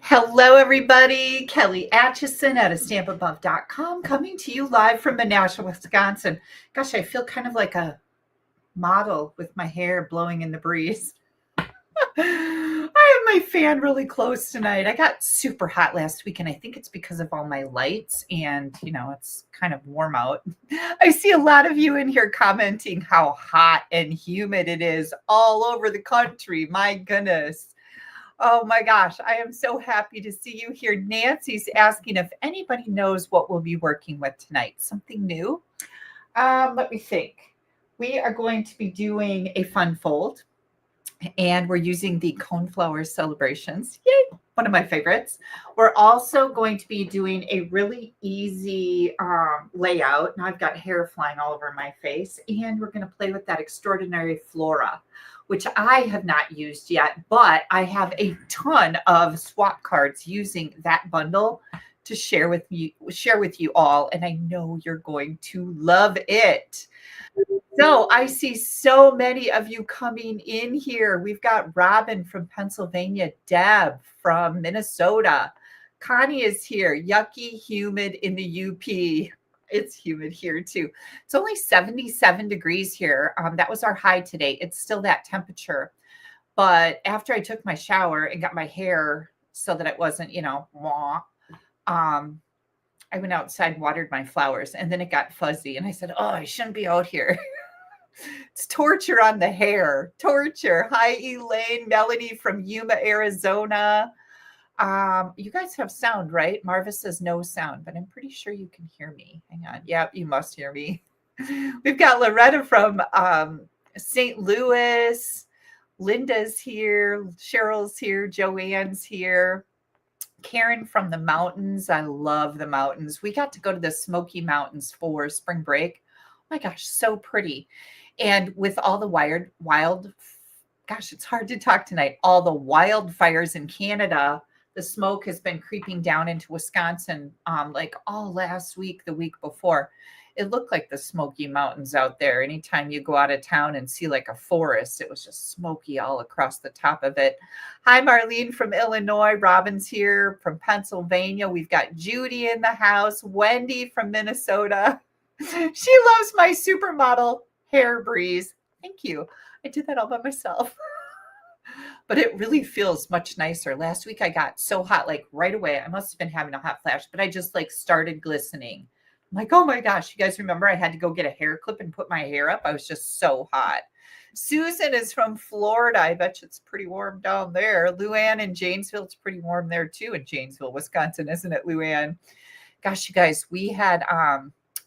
Hello, everybody. Kelly Atchison at AStampAbove.com coming to you live from Menasha, Wisconsin. Gosh, I feel kind of like a model with my hair blowing in the breeze. I have my fan really close tonight. I got super hot last week, and I think it's because of all my lights, and it's kind of warm out. I see a lot of you in here commenting how hot and humid it is all over the country. My goodness. Oh my gosh, I am so happy to see you here. Nancy's asking if anybody knows what we'll be working with tonight. Something new? Let me think. We are going to be doing a fun fold, and we're using the Coneflower Celebrations. Yay! One of my favorites. We're also going to be doing a really easy layout. Now I've got hair flying all over my face, and we're going to play with that extraordinary Flora, which I have not used yet, but I have a ton of swap cards using that bundle to share with you all, and I know you're going to love it. So I see so many of you coming in here. We've got Robin from Pennsylvania, Deb from Minnesota. Connie is here. Yucky, humid in the UP. It's humid here too. It's only 77 degrees here. That was our high today. It's still that temperature. But after I took my shower and got my hair so that it wasn't, I went outside, watered my flowers, and then it got fuzzy. And I said, oh, I shouldn't be out here. It's torture on the hair. Torture. Hi, Elaine, Melanie from Yuma, Arizona. You guys have sound, right? Marva says no sound, but I'm pretty sure you can hear me. Hang on. Yeah, you must hear me. We've got Loretta from St. Louis. Linda's here. Cheryl's here. Joanne's here. Karen from the mountains. I love the mountains. We got to go to the Smoky Mountains for spring break. Oh my gosh, so pretty. And with all the gosh, it's hard to talk tonight. All the wildfires in Canada, the smoke has been creeping down into Wisconsin like all last week, the week before. It looked like the Smoky Mountains out there. Anytime you go out of town and see like a forest, it was just smoky all across the top of it. Hi, Marlene from Illinois. Robin's here from Pennsylvania. We've got Judy in the house. Wendy from Minnesota. She loves my supermodel hair breeze. Thank you. I did that all by myself. But it really feels much nicer. Last week I got so hot, like right away. I must have been having a hot flash, but I just like started glistening. I'm like, oh my gosh, you guys remember I had to go get a hair clip and put my hair up? I was just so hot. Susan is from Florida. I bet you it's pretty warm down there. Luann in Janesville, it's pretty warm there too in Janesville, Wisconsin, isn't it, Luann? Gosh, you guys, we had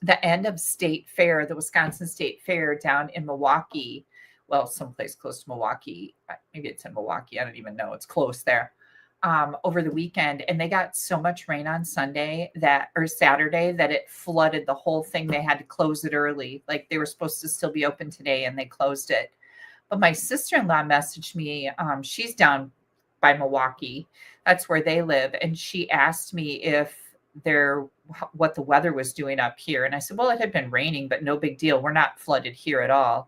the end of State Fair, the Wisconsin State Fair down in Milwaukee. Well, someplace close to Milwaukee. Maybe it's in Milwaukee. I don't even know. It's close there. Over the weekend, and they got so much rain on Saturday that it flooded the whole thing. They had to close it early. Like they were supposed to still be open today, and they closed it. But my sister-in-law messaged me. She's down by Milwaukee. That's where they live, and she asked me what the weather was doing up here, and I said, well, it had been raining, but no big deal. We're not flooded here at all.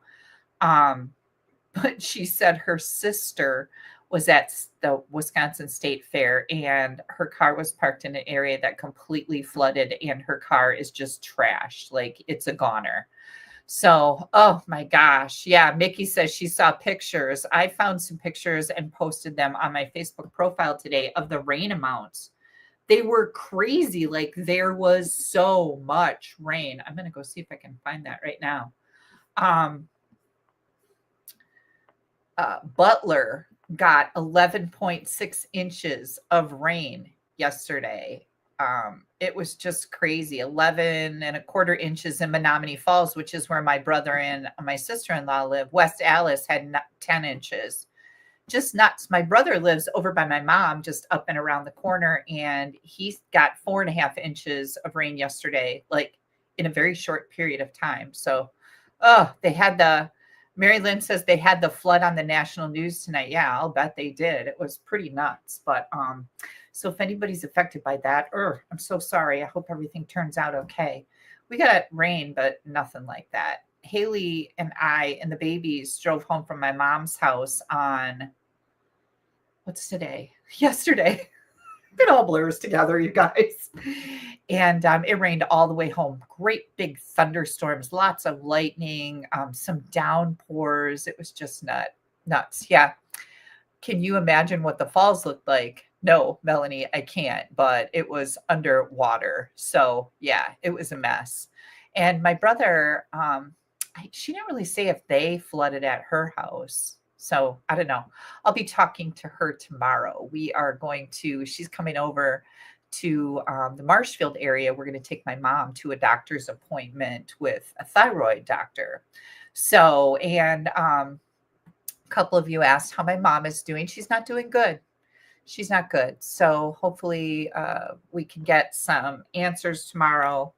But she said her sister was at the Wisconsin State Fair, and her car was parked in an area that completely flooded, and her car is just trashed. Like it's a goner. So, oh my gosh. Yeah. Mickey says she saw pictures. I found some pictures and posted them on my Facebook profile today of the rain amounts. They were crazy. Like there was so much rain. I'm going to go see if I can find that right now. Butler got 11.6 inches of rain yesterday. It was just crazy. 11 and a quarter inches in Menominee Falls, which is where my brother and my sister-in-law live. West Allis had 10 inches. Just nuts. My brother lives over by my mom, just up and around the corner, and he's got 4.5 inches of rain yesterday, like in a very short period of time. So, Mary Lynn says they had the flood on the national news tonight. Yeah, I'll bet they did. It was pretty nuts. But so if anybody's affected by that, I'm so sorry. I hope everything turns out okay. We got rain, but nothing like that. Haley and I and the babies drove home from my mom's house on, what's today? Yesterday. It all blurs together, you guys. And it rained all the way home. Great big thunderstorms, lots of lightning, some downpours. It was just nuts. Yeah. Can you imagine what the falls looked like? No, Melanie, I can't, but it was underwater. So yeah, it was a mess. And my brother, she didn't really say if they flooded at her house. So I don't know. I'll be talking to her tomorrow. She's coming over to the Marshfield area. We're going to take my mom to a doctor's appointment with a thyroid doctor. So, and a couple of you asked how my mom is doing. She's not doing good. She's not good. So hopefully we can get some answers tomorrow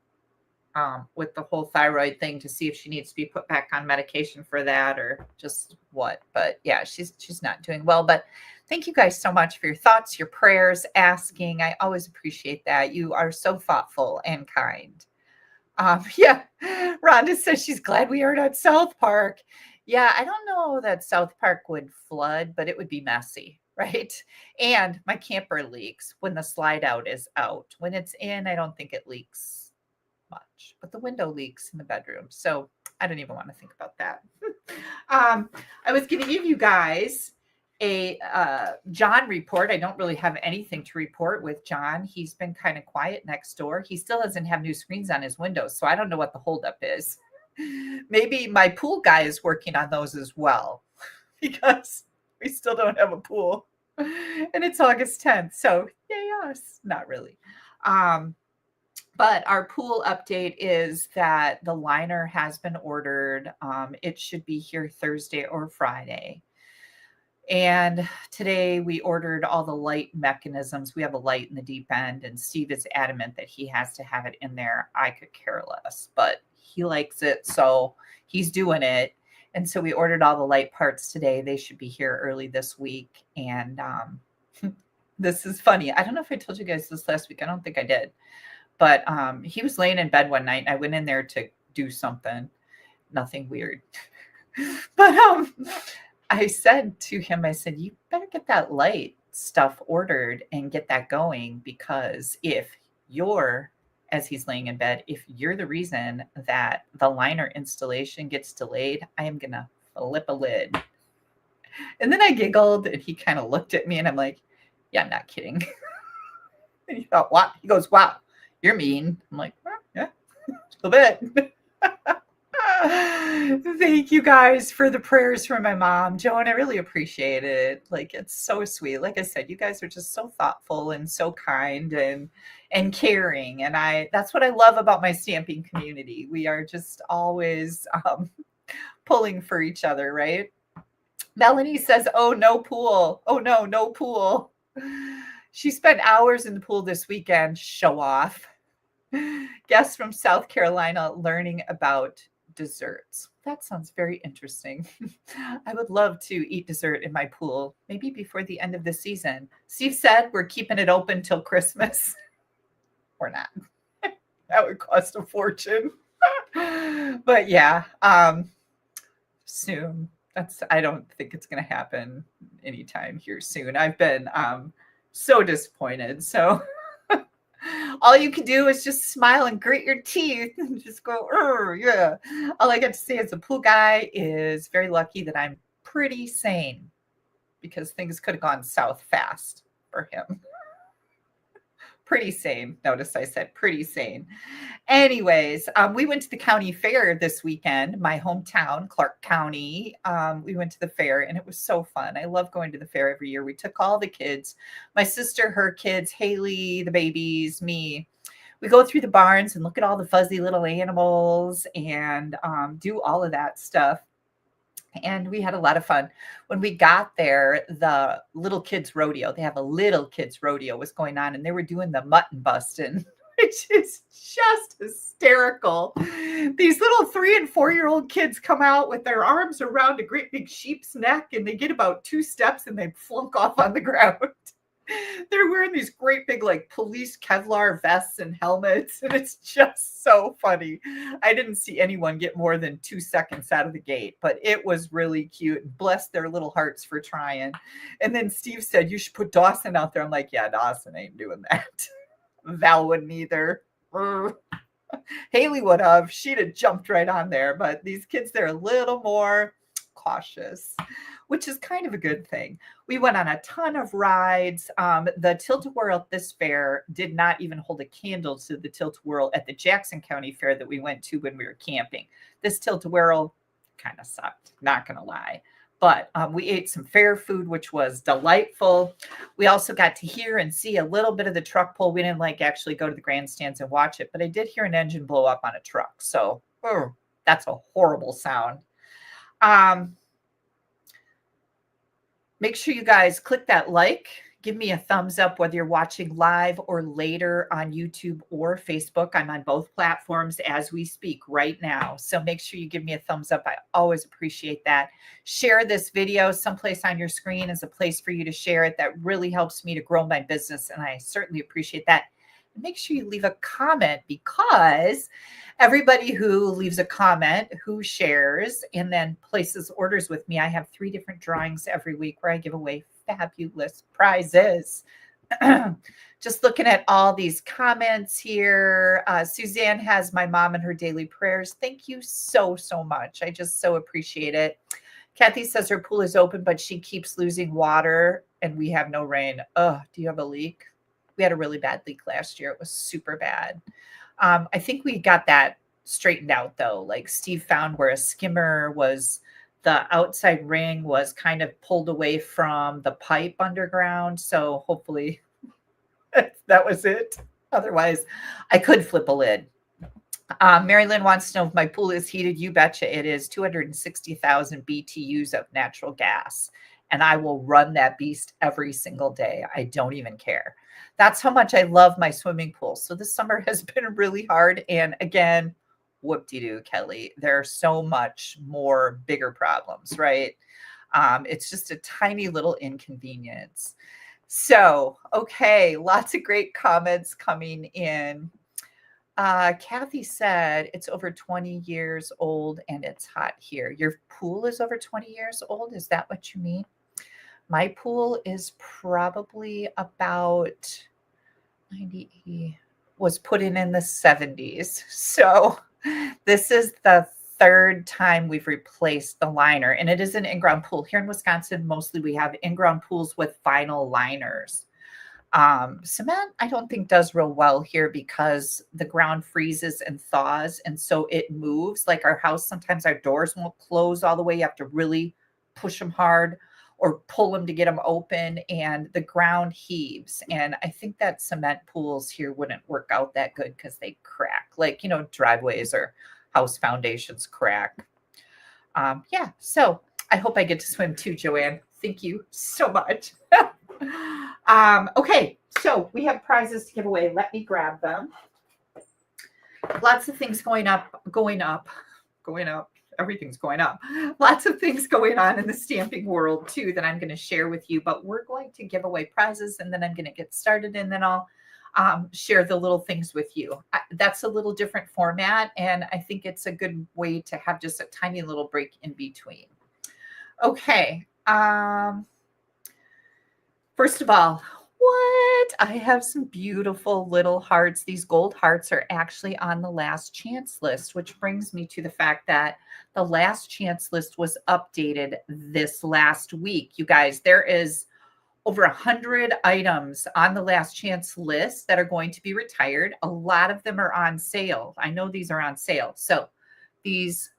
with the whole thyroid thing to see if she needs to be put back on medication for that or just what. But yeah, she's not doing well. But thank you guys so much for your thoughts, your prayers, asking. I always appreciate that. You are so thoughtful and kind. Yeah, Rhonda says she's glad we aren't at South Park. Yeah, I don't know that South Park would flood, but it would be messy, right? And my camper leaks when the slide out is out. When it's in, I don't think it leaks much, but the window leaks in the bedroom. So I don't even want to think about that. I was going to give you guys a John report. I don't really have anything to report with John. He's been kind of quiet next door. He still doesn't have new screens on his windows, so I don't know what the holdup is. Maybe my pool guy is working on those as well because we still don't have a pool and it's August 10th. So yay us, not really. But our pool update is that the liner has been ordered. It should be here Thursday or Friday. And today we ordered all the light mechanisms. We have a light in the deep end, and Steve is adamant that he has to have it in there. I could care less, but he likes it, so he's doing it. And so we ordered all the light parts today. They should be here early this week. And this is funny. I don't know if I told you guys this last week. I don't think I did. But he was laying in bed one night, and I went in there to do something. Nothing weird. But I said to him, I said, you better get that light stuff ordered and get that going, because if you're, as he's laying in bed, if you're the reason that the liner installation gets delayed, I am going to flip a lid. And then I giggled, and he kind of looked at me, and I'm like, yeah, I'm not kidding. And he thought, what? He goes, wow, you're mean. I'm like, well, yeah, a little bit. Thank you guys for the prayers for my mom, Joan. I really appreciate it. Like, it's so sweet. Like I said, you guys are just so thoughtful and so kind and caring. And that's what I love about my stamping community. We are just always pulling for each other, right? Melanie says, oh, no pool. Oh, no pool. She spent hours in the pool this weekend. Show off. Guests from South Carolina learning about desserts. That sounds very interesting. I would love to eat dessert in my pool, maybe before the end of the season. Steve said we're keeping it open till Christmas. We're not. That would cost a fortune. But yeah, soon. I don't think it's going to happen anytime here soon. I've been so disappointed. So all you can do is just smile and grit your teeth and just go, yeah. All I get to say as a pool guy is very lucky that I'm pretty sane, because things could have gone south fast for him. Pretty sane. Notice I said pretty sane. Anyways, we went to the county fair this weekend, my hometown, Clark County. We went to the fair, and it was so fun. I love going to the fair every year. We took all the kids, my sister, her kids, Haley, the babies, me. We go through the barns and look at all the fuzzy little animals and do all of that stuff. And we had a lot of fun. When we got there, the little kids rodeo, they have a little kids rodeo was going on, and they were doing the mutton busting, which is just hysterical. These little 3 and 4-year-old kids come out with their arms around a great big sheep's neck, and they get about 2 steps and they flunk off on the ground. They're wearing these great big like police Kevlar vests and helmets, and it's just so funny. I didn't see anyone get more than 2 seconds out of the gate, but it was really cute. Bless their little hearts for trying. And then Steve said, you should put Dawson out there. I'm like, yeah, Dawson ain't doing that. Val wouldn't either. Haley would have. She'd have jumped right on there, but these kids, they're a little more cautious, which is kind of a good thing. We went on a ton of rides. The Tilt-A-Whirl at this fair did not even hold a candle to the Tilt-A-Whirl at the Jackson County Fair that we went to when we were camping. This Tilt-A-Whirl kind of sucked, not going to lie. But we ate some fair food, which was delightful. We also got to hear and see a little bit of the truck pull. We didn't actually go to the grandstands and watch it, but I did hear an engine blow up on a truck. So that's a horrible sound. Make sure you guys click that like, give me a thumbs up, whether you're watching live or later on YouTube or Facebook. I'm on both platforms as we speak right now. So make sure you give me a thumbs up. I always appreciate that. Share this video. Someplace on your screen is a place for you to share it. That really helps me to grow my business, and I certainly appreciate that. Make sure you leave a comment, because everybody who leaves a comment, who shares, and then places orders with me, I have 3 different drawings every week where I give away fabulous prizes. Just looking at all these comments here. Suzanne has my mom and her daily prayers. Thank you so, so much. I just so appreciate it. Kathy says her pool is open, but she keeps losing water and we have no rain. Oh, do you have a leak? We had a really bad leak last year. It was super bad. I think we got that straightened out though. Like Steve found where a skimmer was, the outside ring was kind of pulled away from the pipe underground. So hopefully that was it. Otherwise I could flip a lid. Mary Lynn wants to know if my pool is heated. You betcha it is. 260,000 BTUs of natural gas. And I will run that beast every single day. I don't even care. That's how much I love my swimming pool. So this summer has been really hard. And again, whoop-de-doo, Kelly. There are so much more bigger problems, right? It's just a tiny little inconvenience. So, okay, lots of great comments coming in. Kathy said it's over 20 years old and it's hot here. Your pool is over 20 years old? Is that what you mean? My pool is probably about 90, was put in the 70s. So this is the 3rd time we've replaced the liner, and it is an in-ground pool. Here in Wisconsin, mostly we have in-ground pools with vinyl liners. Cement, I don't think does real well here because the ground freezes and thaws, and so it moves. Like our house, sometimes our doors won't close all the way. You have to really push them hard or pull them to get them open, and the ground heaves. And I think that cement pools here wouldn't work out that good because they crack, like, you know, driveways or house foundations crack. Yeah, so I hope I get to swim too, Joanne. Thank you so much. Okay, so we have prizes to give away. Let me grab them. Lots of things going up. Everything's going up. Lots of things going on in the stamping world too that I'm going to share with you, but we're going to give away prizes and then I'm going to get started and then I'll share the little things with you. That's a little different format and I think it's a good way to have just a tiny little break in between. Okay. First of all, what? I have some beautiful little hearts. These gold hearts are actually on the last chance list, which brings me to the fact that the last chance list was updated this last week. You guys, there is over 100 items on the last chance list that are going to be retired. A lot of them are on sale. I know these are on sale. So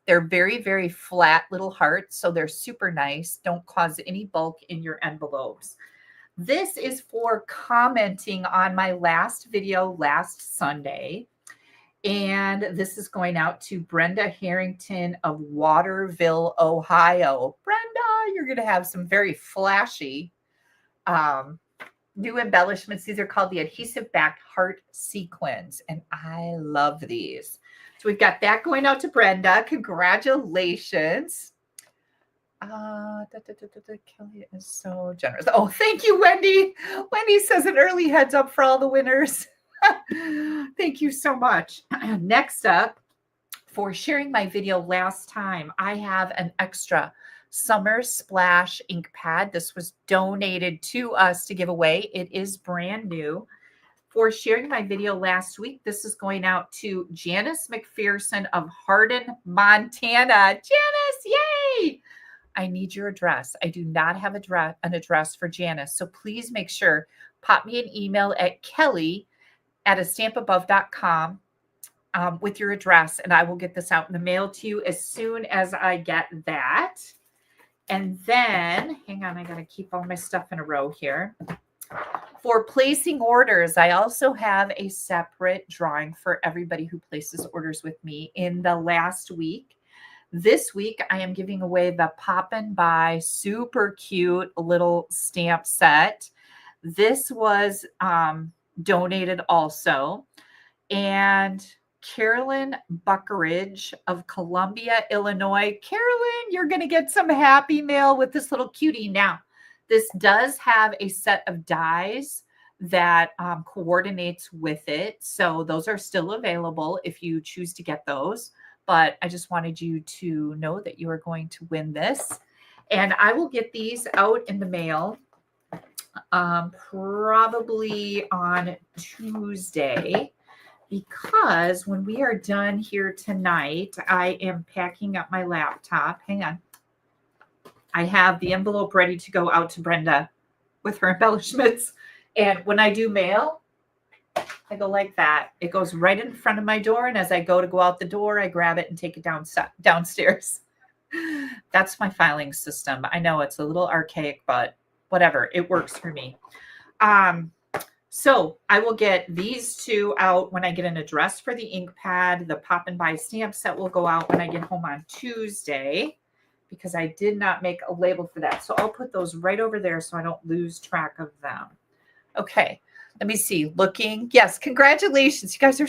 they're very, very flat little hearts. So they're super nice. Don't cause any bulk in your envelopes. This is for commenting on my last video last Sunday. And this is going out to Brenda Harrington of Waterville, Ohio. Brenda, you're going to have some very flashy new embellishments. These are called the adhesive backed heart sequins. And I love these. So we've got that going out to Brenda. Congratulations. Kelly is so generous. Oh, thank you, Wendy. Wendy says an early heads up for all the winners. Thank you so much. Next up, for sharing my video last time, I have an extra Summer Splash ink pad. This was donated to us to give away. It is brand new. For sharing my video last week, this is going out to Janice McPherson of Hardin, Montana. Janice, yay! I need your address. I do not have an address for Janice. So please make sure, pop me an email at kelly@AStampAbove.com with your address, and I will get this out in the mail to you as soon as I get that. And then, hang on, I got to keep all my stuff in a row here. For placing orders, I also have a separate drawing for everybody who places orders with me in the last week. This week, I am giving away the Pop and Buy super cute little stamp set. This was donated also. And Carolyn Buckeridge of Columbia, Illinois. Carolyn, you're going to get some happy mail with this little cutie. Now, this does have a set of dies that coordinates with it. So those are still available if you choose to get those. But I just wanted you to know that you are going to win this. And I will get these out in the mail probably on Tuesday, because when we are done here tonight, I am packing up my laptop. Hang on. I have the envelope ready to go out to Brenda with her embellishments. And when I do mail, I go like that. It goes right in front of my door. And as I go out the door, I grab it and take it downstairs. That's my filing system. I know it's a little archaic, but whatever. It works for me. So I will get these two out when I get an address for the ink pad. The Pop and Buy stamp set will go out when I get home on Tuesday, because I did not make a label for that. So I'll put those right over there so I don't lose track of them. Okay, let me see. Looking. Yes, congratulations. You guys are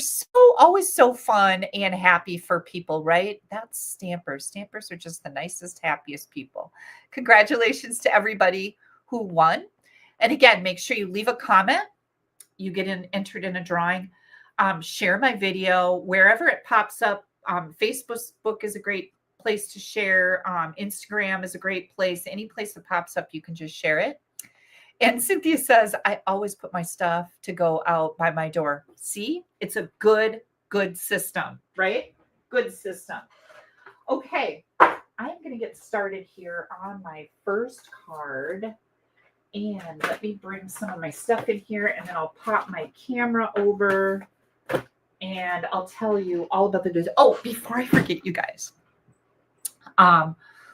always so fun and happy for people, right? That's stampers. Stampers are just the nicest, happiest people. Congratulations to everybody who won. And again, make sure you leave a comment. You get entered in a drawing. Share my video wherever it pops up. Facebook is a great place to share. Instagram is a great place. Any place that pops up, you can just share it. And Cynthia says, I always put my stuff to go out by my door. See, it's a good system, right? Good system. Okay, I'm going to get started here on my first card. And let me bring some of my stuff in here, and then I'll pop my camera over and I'll tell you all about the. Oh, before I forget, you guys.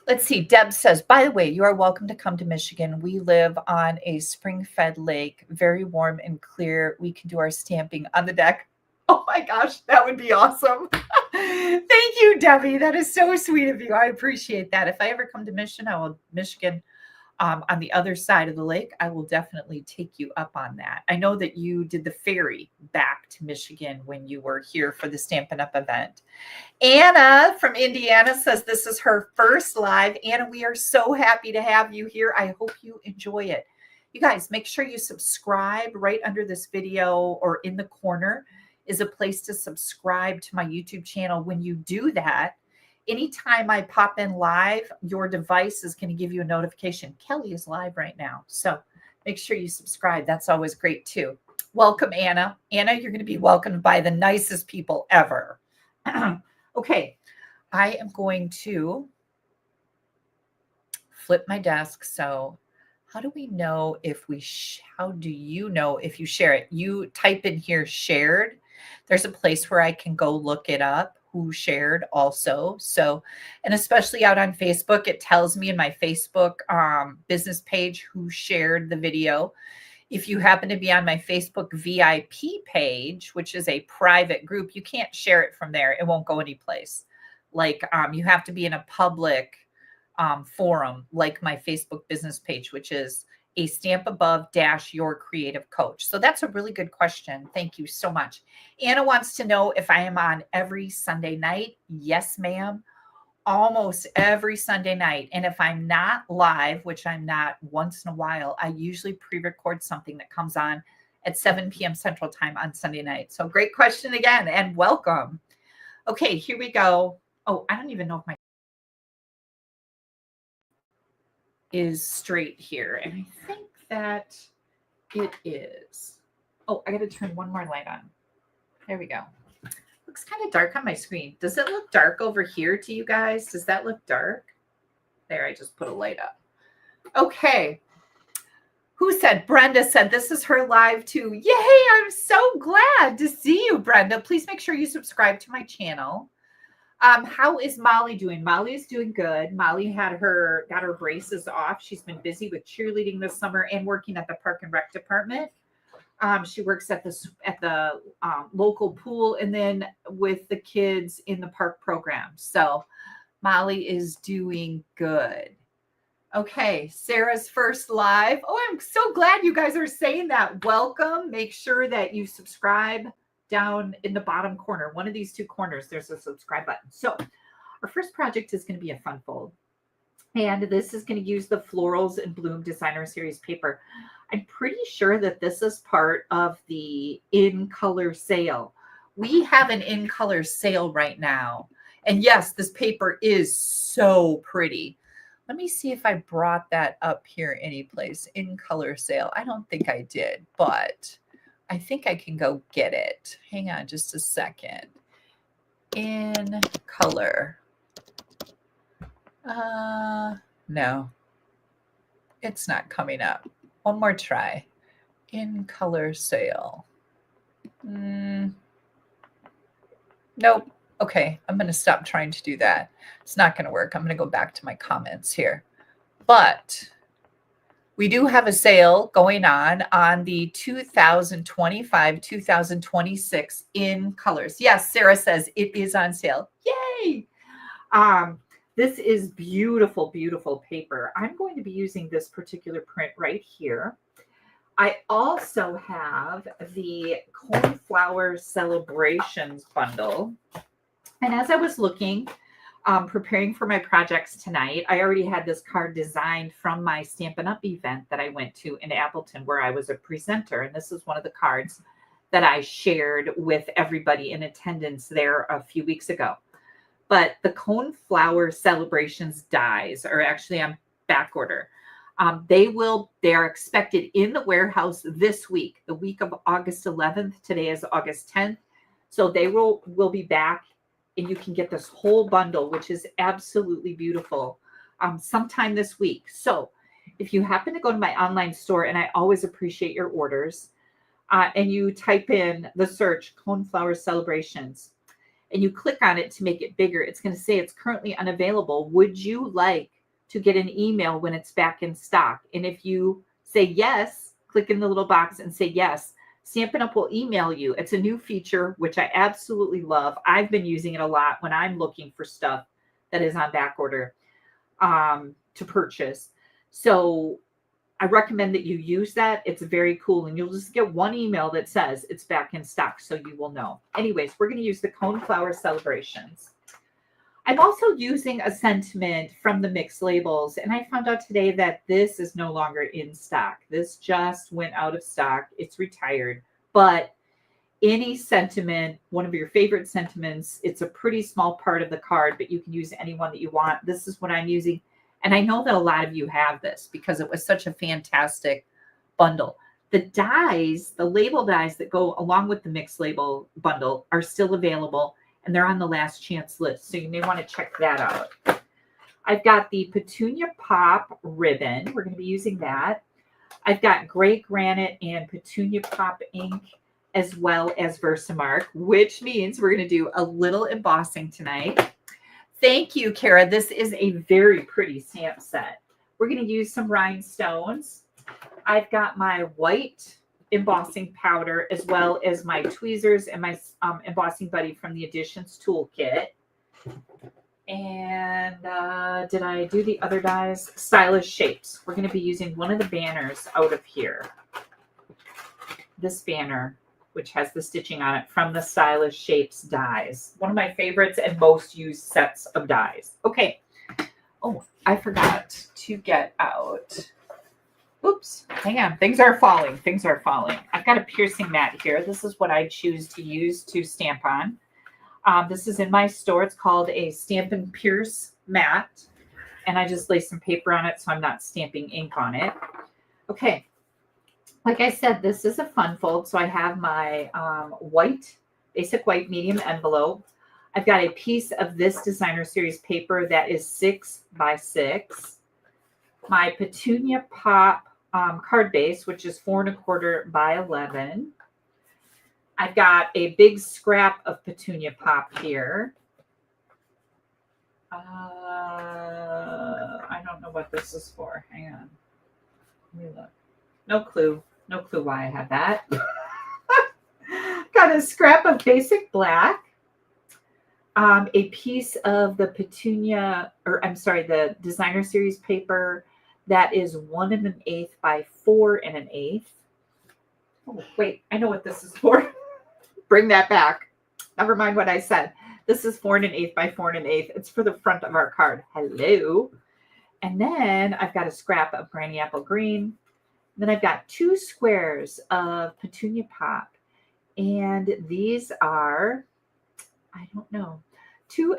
Let's see. Deb says, by the way, you are welcome to come to Michigan. We live on a spring-fed lake, very warm and clear. We can do our stamping on the deck. Oh my gosh, that would be awesome. Thank you, Debbie. That is so sweet of you. I appreciate that. If I ever come to Michigan, on the other side of the lake, I will definitely take you up on that. I know that you did the ferry back to Michigan when you were here for the Stampin' Up! Event. Anna from Indiana says this is her first live. Anna, we are so happy to have you here. I hope you enjoy it. You guys, make sure you subscribe. Right under this video or in the corner is a place to subscribe to my YouTube channel. When you do that, anytime I pop in live, your device is going to give you a notification. Kelly is live right now. So make sure you subscribe. That's always great too. Welcome, Anna. Anna, you're going to be welcomed by the nicest people ever. Okay, I am going to flip my desk. So how do we know if how do you know if you share it? You type in here shared. There's a place where I can go look it up. Who shared also. So, and especially out on Facebook, it tells me in my Facebook business page who shared the video. If you happen to be on my Facebook VIP page, which is a private group, you can't share it from there. It won't go anyplace. Like you have to be in a public forum, like my Facebook business page, which is AStampAbove - Your Creative Coach. So that's a really good question. Thank you so much. Anna wants to know if I am on every Sunday night. Yes, ma'am. almost every Sunday night. And if I'm not live, which I'm not once in a while, I usually pre-record something that comes on at 7 p.m. Central Time on Sunday night. So great question again, and welcome. Okay, here we go. Oh, I don't even know if my is straight here. And I think that it is. Oh, I got to turn one more light on. There we go. Looks kind of dark on my screen. Does it look dark over here to you guys? Does that look dark? There, I just put a light up. Okay. Who said? Brenda said this is her live too. Yay, I'm so glad to see you, Brenda. Please make sure you subscribe to my channel. How is Molly doing? Molly is doing good. Molly got her braces off. She's been busy with cheerleading this summer and working at the Park and Rec department. She works at the local pool and then with the kids in the park program. So Molly is doing good. Okay, Sarah's first live. Oh, I'm so glad you guys are saying that. Welcome. Make sure that you subscribe down in the bottom corner. One of these two corners, there's a subscribe button. So our first project is going to be a fun fold. And this is going to use the Florals and Bloom Designer Series paper. I'm pretty sure that this is part of the in color sale. We have an in color sale right now. And yes, this paper is so pretty. Let me see if I brought that up here anyplace. In color sale. I don't think I did, but I think I can go get it. Hang on just a second. In color. No, it's not coming up. One more try. In color sale. Nope. Okay, I'm going to stop trying to do that. It's not going to work. I'm going to go back to my comments here. But we do have a sale going on the 2025-2026 in colors. Yes, Sarah says it is on sale. Yay! This is beautiful, beautiful paper. I'm going to be using this particular print right here. I also have the Coneflower Celebrations bundle. And as I was looking, preparing for my projects tonight, I already had this card designed from my Stampin' Up! Event that I went to in Appleton where I was a presenter. And this is one of the cards that I shared with everybody in attendance there a few weeks ago. But the Coneflower Celebrations dies are actually on back order. They are expected in the warehouse this week, the week of August 11th. Today is August 10th. So they will be back and you can get this whole bundle, which is absolutely beautiful, sometime this week. So if you happen to go to my online store, and I always appreciate your orders, and you type in the search Coneflower Celebrations, and you click on it to make it bigger, it's going to say it's currently unavailable. Would you like to get an email when it's back in stock? And if you say yes, click in the little box and say yes, Stampin' Up! Will email you. It's a new feature, which I absolutely love. I've been using it a lot when I'm looking for stuff that is on back order to purchase. So I recommend that you use that. It's very cool. And you'll just get one email that says it's back in stock, so you will know. Anyways, we're going to use the Coneflower Celebrations. I'm also using a sentiment from the Mixed Labels, and I found out today that this is no longer in stock. This just went out of stock. It's retired. But any sentiment, one of your favorite sentiments, it's a pretty small part of the card, but you can use any one that you want. This is what I'm using. And I know that a lot of you have this because it was such a fantastic bundle. The dies, the label dies that go along with the Mixed Label bundle are still available, and they're on the last chance list. So you may want to check that out. I've got the Petunia Pop ribbon. We're going to be using that. I've got Gray Granite and Petunia Pop ink, as well as Versamark, which means we're going to do a little embossing tonight. Thank you, Kara. This is a very pretty stamp set. We're going to use some rhinestones. I've got my white embossing powder as well as my tweezers and my embossing buddy from the Additions Toolkit. And did I do the other dies? Stylish Shapes. We're going to be using one of the banners out of here. This banner. which has the stitching on it from the Stylish Shapes dies. One of my favorites and most used sets of dies. Okay. Oh, I forgot to get out. Oops, hang on. Things are falling. Things are falling. I've got a piercing mat here. This is what I choose to use to stamp on. This is in my store. It's called a Stamp and Pierce mat. And I just lay some paper on it so I'm not stamping ink on it. Okay. Like I said, this is a fun fold. So I have my basic white medium envelope. I've got a piece of this designer series paper that is 6 by 6. My Petunia Pop card base, which is 4 1/4 by 11. I've got a big scrap of Petunia Pop here. I don't know what this is for. Hang on. Let me look. No clue. No clue why I have that. Got a scrap of basic black. A piece of the the designer series paper that is 1 1/8 by 4 1/8. Oh, wait, I know what this is for. Bring that back. Never mind what I said. This is 4 1/8 by 4 1/8. It's for the front of our card. Hello. And then I've got a scrap of Granny Apple Green. Then I've got 2 squares of Petunia Pop. And these are, I don't know, 2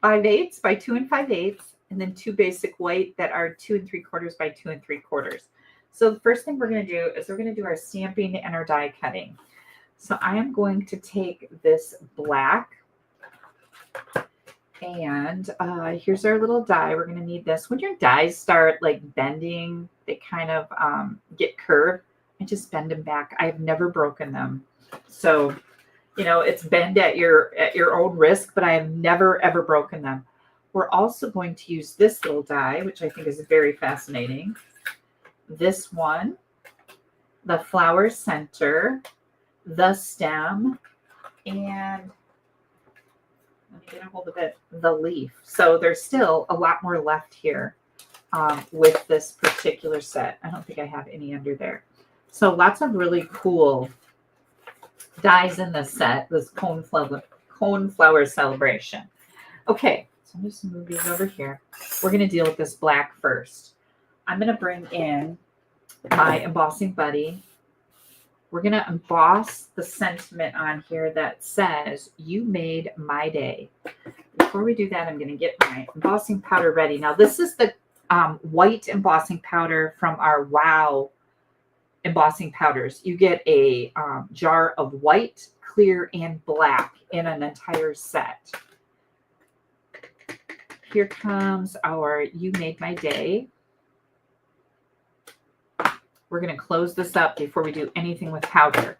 5/8 by 2 5/8, and then 2 basic white that are 2 3/4 by 2 3/4. So the first thing we're going to do is we're going to do our stamping and our die cutting. So I am going to take this black, and here's our little die. We're going to need this. When your dies start like bending, they kind of get curved. I just bend them back. I've never broken them. So it's bend at your own risk, but I have never, ever broken them. We're also going to use this little die, which I think is very fascinating. This one, the flower center, the stem, and let me get a hold of it, the leaf. So there's still a lot more left here with this particular set. I don't think I have any under there. So lots of really cool dies in this set, this cone flower celebration. Okay, so I'm just going to move these over here. We're going to deal with this black first. I'm going to bring in my embossing buddy. We're going to emboss the sentiment on here that says, "You made my day." Before we do that, I'm going to get my embossing powder ready. Now, this is the white embossing powder from our Wow embossing powders. You get a jar of white, clear, and black in an entire set. Here comes our "You Made My Day." We're going to close this up before we do anything with powder.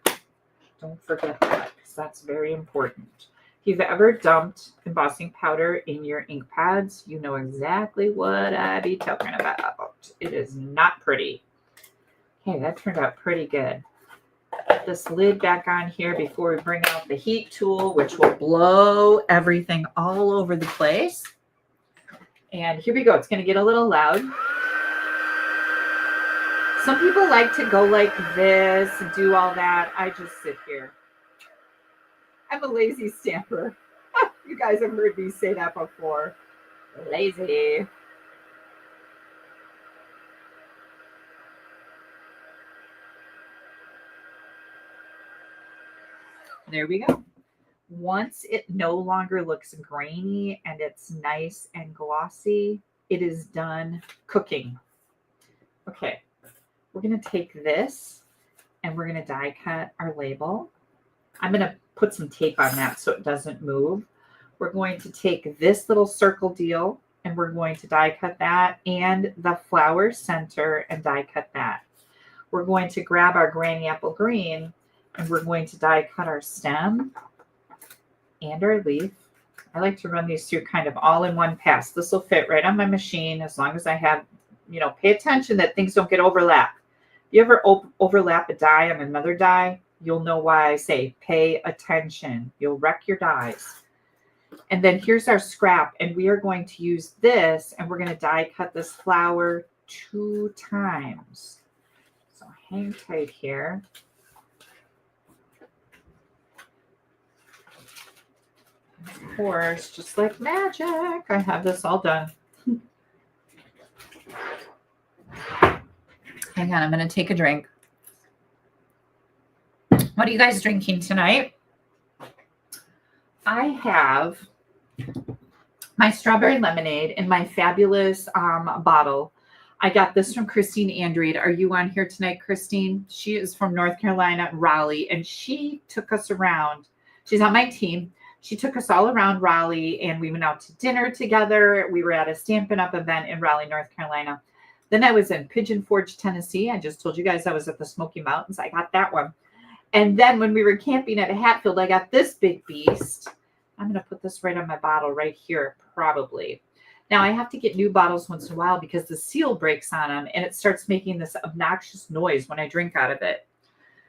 Don't forget that, because that's very important. If you've ever dumped embossing powder in your ink pads, you know exactly what I be talking about. It is not pretty. Okay, that turned out pretty good. Put this lid back on here before we bring out the heat tool, which will blow everything all over the place. And here we go. It's going to get a little loud. Some people like to go like this and do all that. I just sit here. I'm a lazy stamper. You guys have heard me say that before. Lazy. There we go. Once it no longer looks grainy and it's nice and glossy, it is done cooking. Okay, we're going to take this and we're going to die cut our label. I'm going to put some tape on that so it doesn't move. We're going to take this little circle deal and we're going to die cut that and the flower center and die cut that. We're going to grab our Granny Apple Green and we're going to die cut our stem and our leaf. I like to run these through kind of all in one pass. This will fit right on my machine as long as I have, pay attention that things don't get overlapped. If you ever overlap a die on another die, you'll know why I say pay attention. You'll wreck your dies. And then here's our scrap, and we are going to use this, and we're going to die cut this flower 2 times. So hang tight here. course, just like magic, I have this all done. Hang on, I'm going to take a drink. What are you guys drinking tonight? I have my strawberry lemonade in my fabulous bottle. I got this from Christine Andreed. Are you on here tonight, Christine? She is from North Carolina, Raleigh, and she took us around. She's on my team. She took us all around Raleigh, and we went out to dinner together. We were at a Stampin' Up! Event in Raleigh, North Carolina. Then I was in Pigeon Forge, Tennessee. I just told you guys I was at the Smoky Mountains. I got that one. And then when we were camping at Hatfield, I got this big beast. I'm going to put this right on my bottle right here, probably. Now, I have to get new bottles once in a while because the seal breaks on them, and it starts making this obnoxious noise when I drink out of it.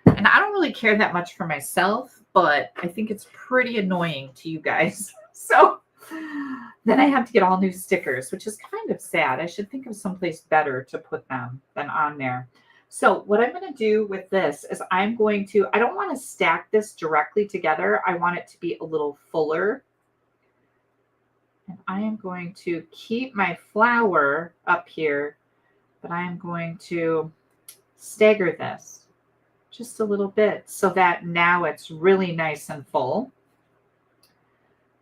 And I don't really care that much for myself, but I think it's pretty annoying to you guys. So then I have to get all new stickers, which is kind of sad. I should think of someplace better to put them than on there. So what I'm going to do with this is I don't want to stack this directly together. I want it to be a little fuller. And I am going to keep my flower up here, but I am going to stagger this just a little bit so that now it's really nice and full.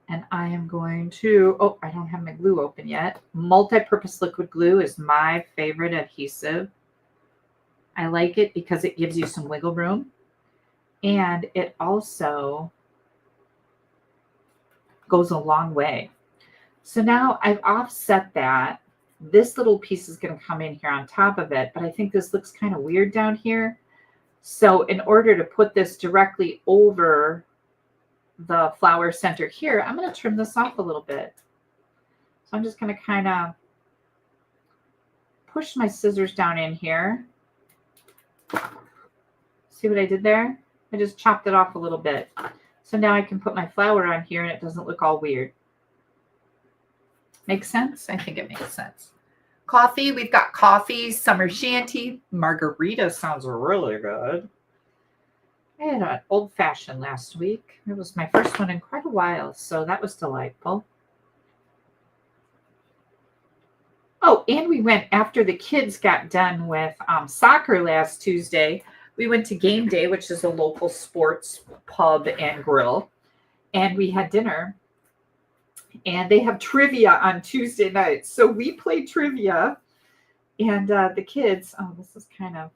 And I am going to, oh, I don't have my glue open yet. Multi-purpose liquid glue is my favorite adhesive. I like it because it gives you some wiggle room. And it also goes a long way. So now I've offset that. This little piece is going to come in here on top of it, but I think this looks kind of weird down here. So in order to put this directly over the flower center here, I'm going to trim this off a little bit. So I'm just going to kind of push my scissors down in here. See what I did there? I just chopped it off a little bit. So now I can put my flower on here and it doesn't look all weird. Makes sense? I think it makes sense. Coffee, we've got coffee, summer shanty, margarita sounds really good. I had an old fashioned last week. It was my first one in quite a while, so that was delightful. Oh, and we went after the kids got done with soccer last Tuesday. We went to Game Day, which is a local sports pub and grill, and we had dinner. And they have trivia on Tuesday nights. So we played trivia, and the kids, oh, this is kind of,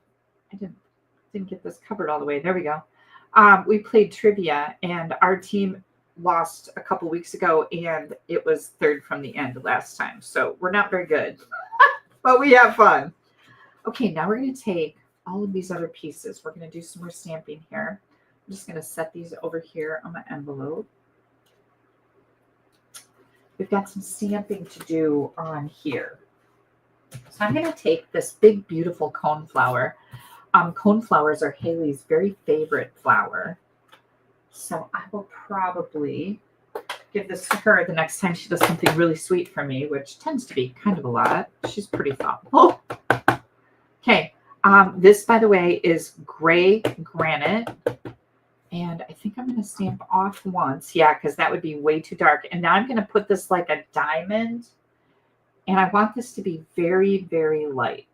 I didn't get this covered all the way. There we go. We played trivia, and our team lost a couple weeks ago, and it was third from the end last time. So we're not very good, but we have fun. Okay, now we're going to take all of these other pieces. We're going to do some more stamping here. I'm just going to set these over here on my envelope. We've got some stamping to do on here. So I'm going to take this big, beautiful cone flower. Cone flowers are Haley's very favorite flower. So I will probably give this to her the next time she does something really sweet for me, which tends to be kind of a lot. She's pretty thoughtful. Okay. This, by the way, is gray granite. And I think I'm going to stamp off once. Yeah, because that would be way too dark. And now I'm going to put this like a diamond. And I want this to be very, very light.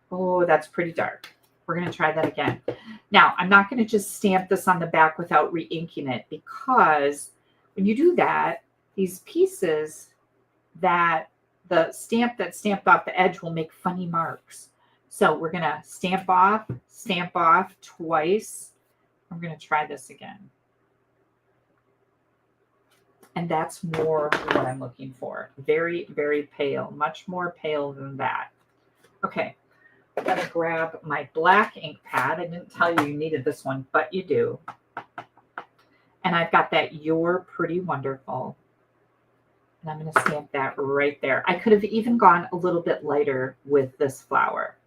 Oh, that's pretty dark. We're going to try that again. Now, I'm not going to just stamp this on the back without re-inking it, because when you do that, these pieces that the stamp that's stamped off the edge will make funny marks. So we're going to stamp off twice. I'm going to try this again. And that's more what I'm looking for. Very, very pale. Much more pale than that. Okay. I'm going to grab my black ink pad. I didn't tell you you needed this one, but you do. And I've got that You're Pretty Wonderful. And I'm going to stamp that right there. I could have even gone a little bit lighter with this flower.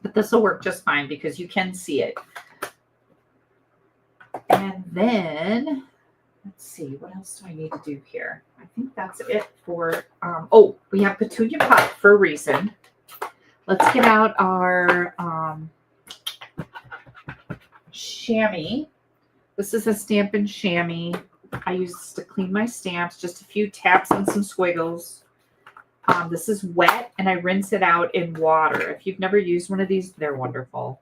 But this will work just fine because you can see it. And then, let's see, what else do I need to do here? I think that's it for, we have Petunia Pop for a reason. Let's get out our chamois. This is a Stampin' Chamois I use this to clean my stamps, just a few taps and some squiggles. This is wet, and I rinse it out in water. If you've never used one of these, they're wonderful.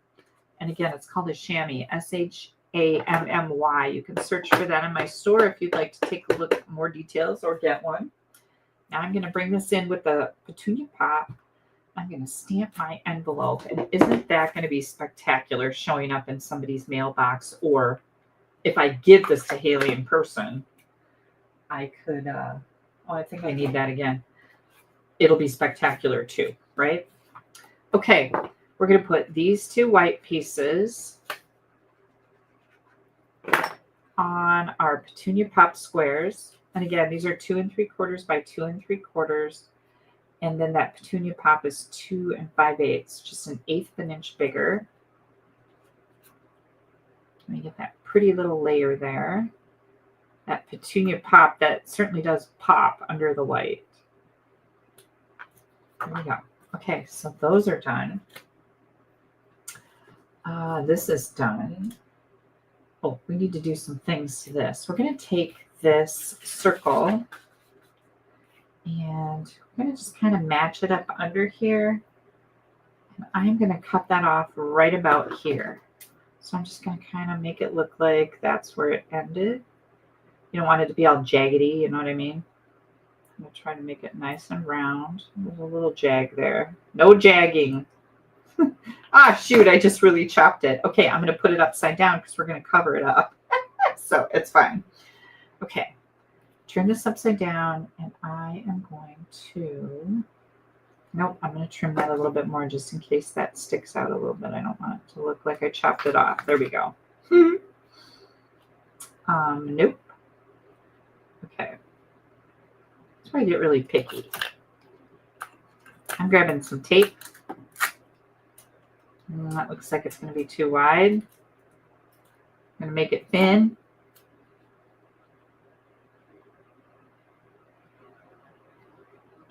And again, it's called a chamois, SHAMMY. You can search for that in my store if you'd like to take a look at more details or get one. Now I'm going to bring this in with the petunia pop. I'm going to stamp my envelope. And isn't that going to be spectacular showing up in somebody's mailbox? Or if I give this to Haley in person, I could, I think I need that again. It'll be spectacular too, right? Okay, we're going to put these 2 white pieces on our petunia pop squares. And again, these are 2 3/4 by 2 3/4. And then that petunia pop is 2 5/8, just an 1/8 of an inch bigger. Let me get that pretty little layer there. That petunia pop, that certainly does pop under the white. There we go. Okay, so those are done. This is done. Oh, we need to do some things to this. We're going to take this circle and we're going to just kind of match it up under here. And I'm going to cut that off right about here. So I'm just going to kind of make it look like that's where it ended. You don't want it to be all jaggedy, you know what I mean? I'm going to try to make it nice and round. There's a little jag there. No jagging. Ah, shoot, I just really chopped it. Okay, I'm going to put it upside down because we're going to cover it up. So it's fine. Okay, turn this upside down, and I am going to, nope, I'm going to trim that a little bit more just in case that sticks out a little bit. I don't want it to look like I chopped it off. There we go. Nope. Okay. That's where I get really picky. I'm grabbing some tape. That looks like it's going to be too wide. I'm going to make it thin.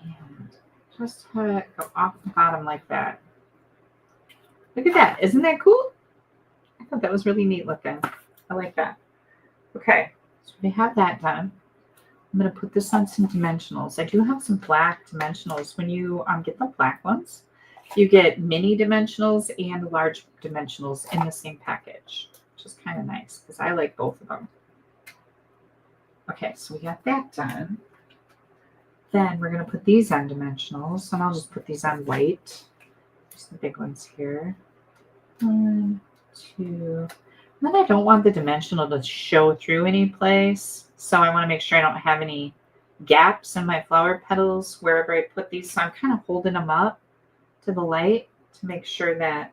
And just have it go off the bottom like that. Look at that. Isn't that cool? I thought that was really neat looking. I like that. Okay, so we have that done. I'm going to put this on some dimensionals. I do have some black dimensionals. When you get the black ones, you get mini dimensionals and large dimensionals in the same package, which is kind of nice because I like both of them. Okay, so we got that done. Then we're going to put these on dimensionals, and I'll just put these on white. Just the big ones here. 1, 2. And then I don't want the dimensional to show through any place, so I want to make sure I don't have any gaps in my flower petals wherever I put these. So I'm kind of holding them up to the light to make sure that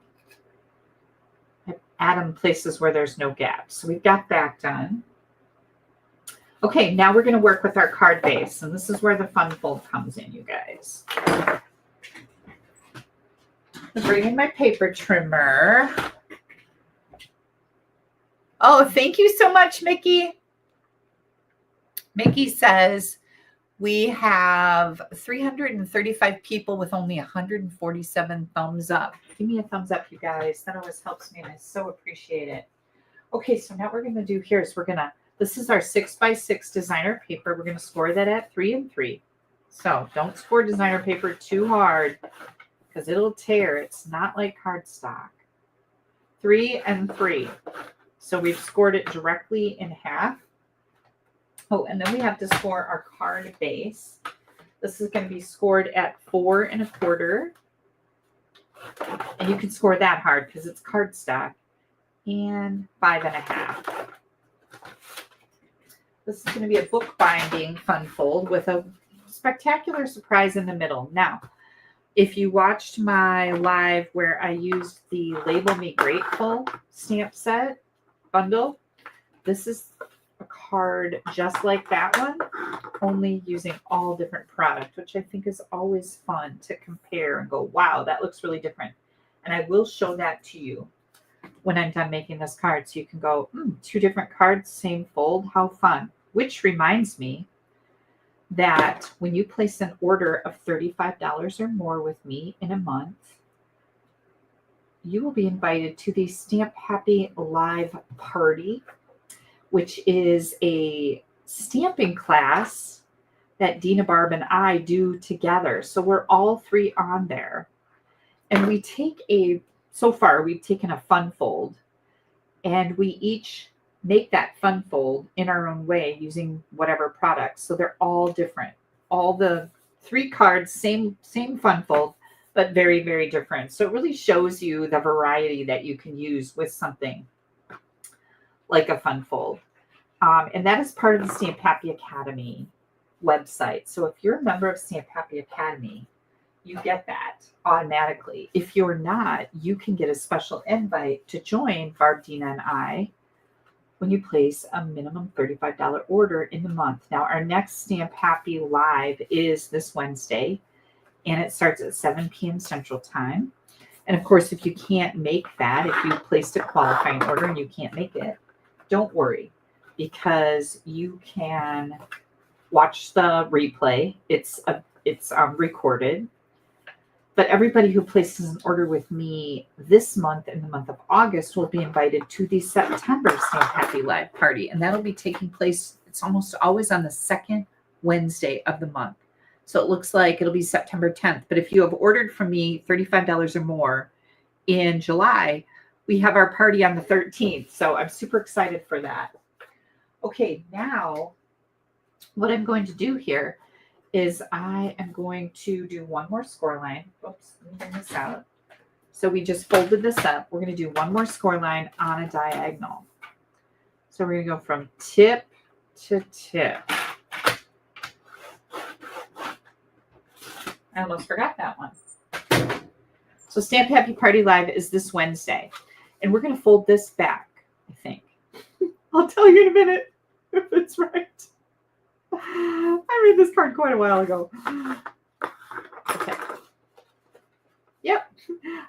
I add them places where there's no gaps. So we've got that done. Okay, now we're going to work with our card base, and this is where the fun fold comes in, you guys. I'm bringing my paper trimmer. Oh, thank you so much, Mickey. Mickey says, we have 335 people with only 147 thumbs up. Give me a thumbs up, you guys. That always helps me, and I so appreciate it. Okay, so now what we're going to do here is this is our 6x6 designer paper. We're going to score that at 3 and 3. So don't score designer paper too hard because it'll tear. It's not like cardstock. 3 and 3. So we've scored it directly in half. Oh, and then we have to score our card base. This is going to be scored at 4 1/4. And you can score that hard because it's cardstock. And 5 1/2. This is going to be a bookbinding fun fold with a spectacular surprise in the middle. Now, if you watched my live where I used the Label Me Grateful stamp set bundle, this is a card just like that one, only using all different product, which I think is always fun to compare and go, wow, that looks really different. And I will show that to you when I'm done making this card. So you can go, 2 different cards, same fold, how fun. Which reminds me that when you place an order of $35 or more with me in a month, you will be invited to the Stamp Happy Live Party, which is a stamping class that Dina, Barb, and I do together. So we're all three on there. And we take so far, we've taken a fun fold, and we each make that fun fold in our own way using whatever products. So they're all different. All the 3 cards, same fun fold, but very, very different. So it really shows you the variety that you can use with something like a fun fold. And that is part of the Stamp Happy Academy website. So if you're a member of Stamp Happy Academy, you get that automatically. If you're not, you can get a special invite to join Barb, Dina, and I when you place a minimum $35 order in the month. Now, our next Stamp Happy Live is this Wednesday, and it starts at 7 p.m. Central Time. And of course, if you can't make that, if you placed a qualifying order and you can't make it, don't worry, because you can watch the replay. It's recorded. But everybody who places an order with me this month, in the month of August, will be invited to the September Stamp Happy Live party. And that'll be taking place, it's almost always on the second Wednesday of the month. So it looks like it'll be September 10th. But if you have ordered from me $35 or more in July, we have our party on the 13th. So I'm super excited for that. Okay, now what I'm going to do here is I am going to do one more score line. Oops, let me bring this out. So we just folded this up. We're going to do one more score line on a diagonal. So we're going to go from tip to tip. I almost forgot that one. So Stamp Happy Party Live is this Wednesday. And we're going to fold this back, I think. I'll tell you in a minute if it's right. I made this card quite a while ago. Okay. Yep.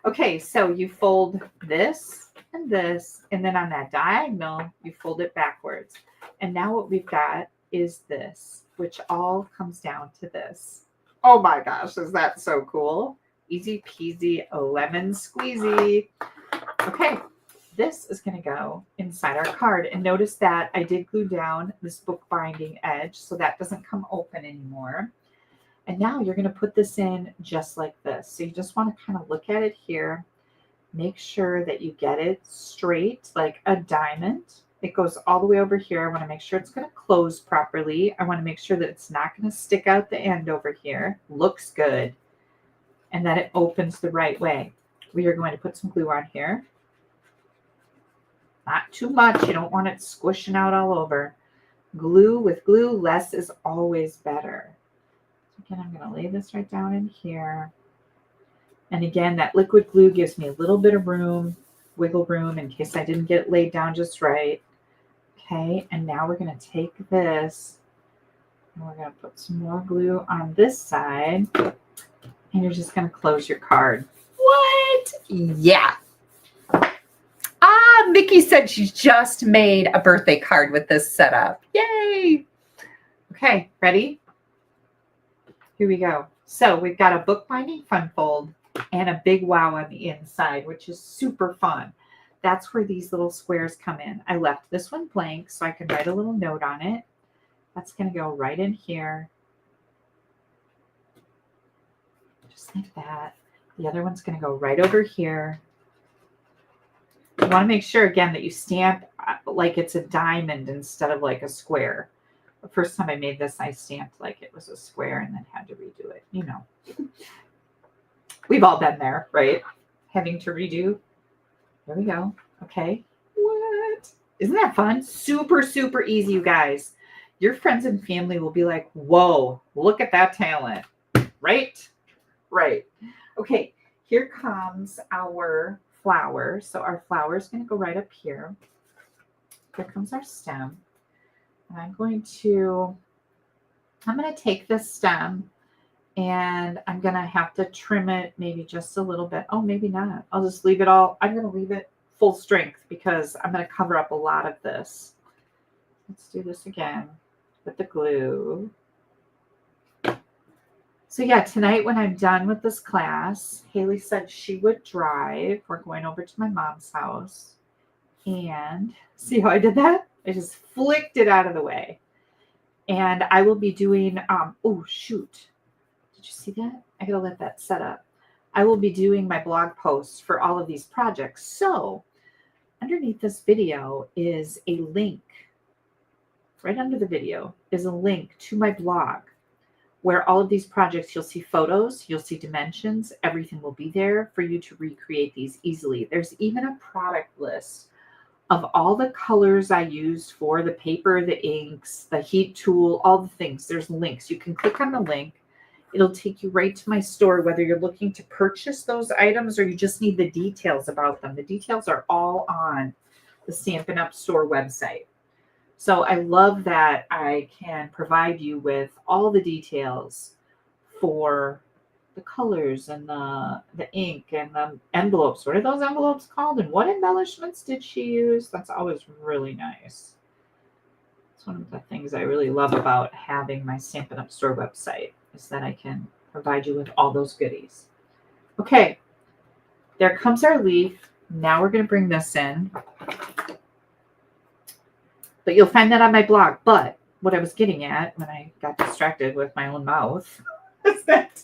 Okay, so you fold this, and then on that diagonal, you fold it backwards. And now what we've got is this, which all comes down to this. Oh my gosh, is that so cool? Easy peasy lemon squeezy. Okay. This is going to go inside our card. And notice that I did glue down this book binding edge, so that doesn't come open anymore. And now you're going to put this in just like this. So you just want to kind of look at it here. Make sure that you get it straight like a diamond. It goes all the way over here. I want to make sure it's going to close properly. I want to make sure that it's not going to stick out the end over here. Looks good. And that it opens the right way. We are going to put some glue on here. Not too much. You don't want it squishing out all over. Glue with glue, less is always better. Again, I'm going to lay this right down in here. And again, that liquid glue gives me a little bit of room, wiggle room, in case I didn't get it laid down just right. Okay, and now we're going to take this and we're going to put some more glue on this side. And you're just going to close your card. What? Yeah. Mickey said she just made a birthday card with this setup. Yay! Okay, ready? Here we go. So we've got a bookbinding fun fold and a big wow on the inside, which is super fun. That's where these little squares come in. I left this one blank so I can write a little note on it. That's going to go right in here. Just like that. The other one's going to go right over here. You want to make sure, again, that you stamp like it's a diamond instead of like a square. The first time I made this, I stamped like it was a square and then had to redo it. You know, we've all been there, right? Having to redo. There we go. Okay. What? Isn't that fun? Super, super easy, you guys. Your friends and family will be like, whoa, look at that talent. Right? Right. Okay. Here comes our flower. So our flower is going to go right up here. Here comes our stem. And I'm going to take this stem and I'm going to have to trim it maybe just a little bit. Oh, maybe not. I'll just leave it all. I'm going to leave it full strength because I'm going to cover up a lot of this. Let's do this again with the glue. So yeah, tonight when I'm done with this class, Haley said she would drive. We're going over to my mom's house. And see how I did that? I just flicked it out of the way. And I will be doing, oh, shoot. Did you see that? I gotta let that set up. I will be doing my blog posts for all of these projects. So underneath this video is a link. Right under the video is a link to my blog where all of these projects, you'll see photos, you'll see dimensions, everything will be there for you to recreate these easily. There's even a product list of all the colors I used for the paper, the inks, the heat tool, all the things. There's links. You can click on the link. It'll take you right to my store, whether you're looking to purchase those items or you just need the details about them. The details are all on the Stampin' Up! Store website. So I love that I can provide you with all the details for the colors and the ink and the envelopes. What are those envelopes called? And what embellishments did she use? That's always really nice. It's one of the things I really love about having my Stampin' Up! Store website is that I can provide you with all those goodies. Okay, there comes our leaf. Now we're going to bring this in. But you'll find that on my blog. But what I was getting at when I got distracted with my own mouth is that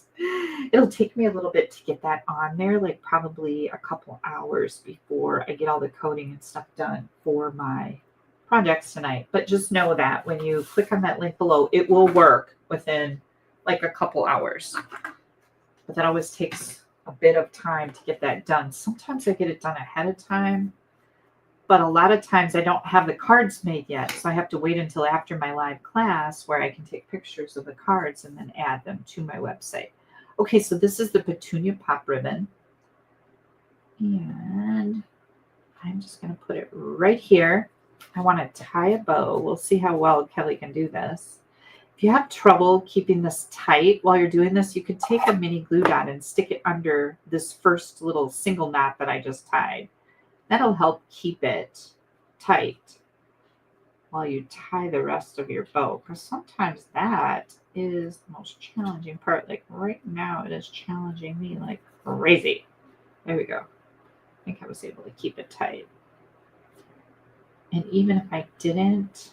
it'll take me a little bit to get that on there, like probably a couple hours before I get all the coding and stuff done for my projects tonight. But just know that when you click on that link below, it will work within like a couple hours. But that always takes a bit of time to get that done. Sometimes I get it done ahead of time. But a lot of times I don't have the cards made yet, so I have to wait until after my live class where I can take pictures of the cards and then add them to my website. Okay, so this is the Petunia Pop Ribbon. And I'm just going to put it right here. I want to tie a bow. We'll see how well Kelly can do this. If you have trouble keeping this tight while you're doing this, you could take a mini glue dot and stick it under this first little single knot that I just tied. That'll help keep it tight while you tie the rest of your bow, because sometimes that is the most challenging part. Like right now, it is challenging me like crazy. There we go. I think I was able to keep it tight. And even if I didn't,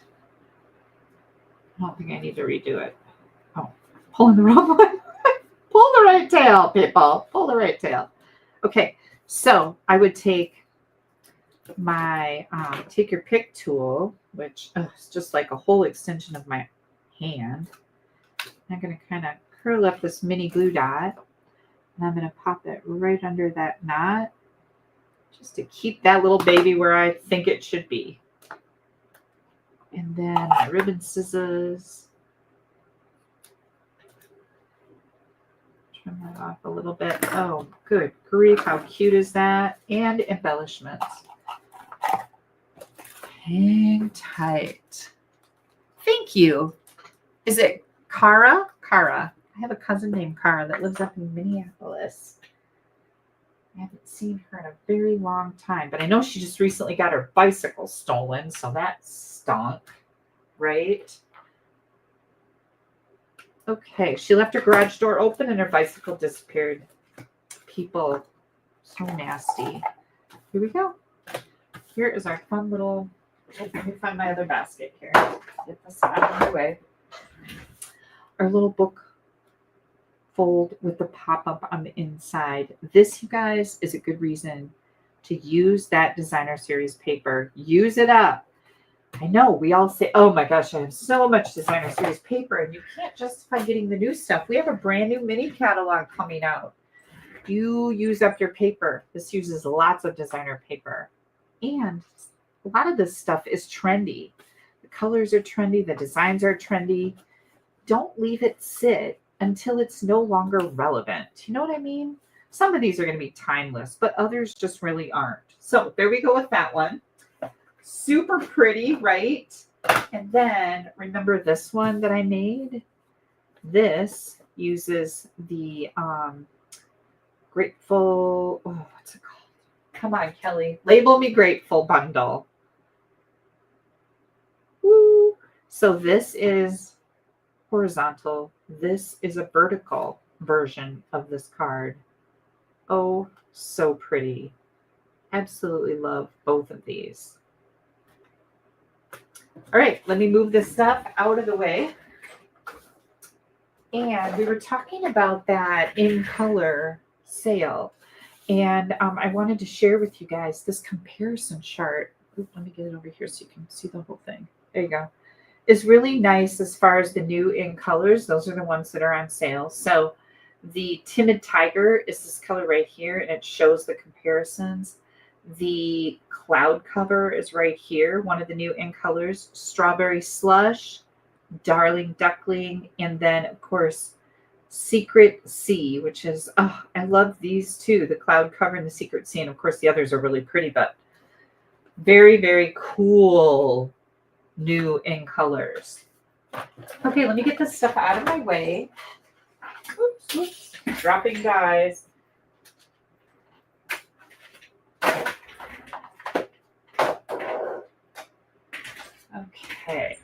I don't think I need to redo it. Oh, pulling the wrong one. Pull the right tail, people. Pull the right tail. Okay, so I would take my take your pick tool, which is just like a whole extension of my hand. I'm going to kind of curl up this mini glue dot, and I'm going to pop it right under that knot just to keep that little baby where I think it should be. And then my ribbon scissors. Trim that off a little bit. Oh, good grief, how cute is that? And embellishments. Hang tight. Thank you. Is it Cara? Cara. I have a cousin named Cara that lives up in Minneapolis. I haven't seen her in a very long time, but I know she just recently got her bicycle stolen, so that stunk, right? Okay, she left her garage door open and her bicycle disappeared. People, so nasty. Here we go. Here is our fun little, let me find my other basket here. Get this out of my way. Our little book fold with the pop-up on the inside. This, you guys, is a good reason to use that designer series paper. Use it up. I know we all say, oh my gosh, I have so much designer series paper, and you can't justify getting the new stuff. We have a brand new mini catalog coming out. You use up your paper. This uses lots of designer paper. And a lot of this stuff is trendy. The colors are trendy. The designs are trendy. Don't leave it sit until it's no longer relevant. You know what I mean? Some of these are going to be timeless, but others just really aren't. So there we go with that one. Super pretty, right? And then remember this one that I made? This uses the Grateful, oh, what's it called? Come on, Kelly. Label Me Grateful bundle. Woo. So this is horizontal. This is a vertical version of this card. Oh, so pretty. Absolutely love both of these. All right, let me move this stuff out of the way. And we were talking about that in color sale. And I wanted to share with you guys this comparison chart. Oop, let me get it over here so you can see the whole thing. There you go. It's really nice as far as the new in colors. Those are the ones that are on sale. So the Timid Tiger is this color right here, and it shows the comparisons. The Cloud Cover is right here, one of the new in colors. Strawberry Slush, Darling Duckling, and then, of course, Secret Sea, which is, oh, I love these two, the Cloud Cover and the Secret Sea. And of course, the others are really pretty, but very, very cool new in colors. Okay, let me get this stuff out of my way. Oops, oops, dropping dies. Okay.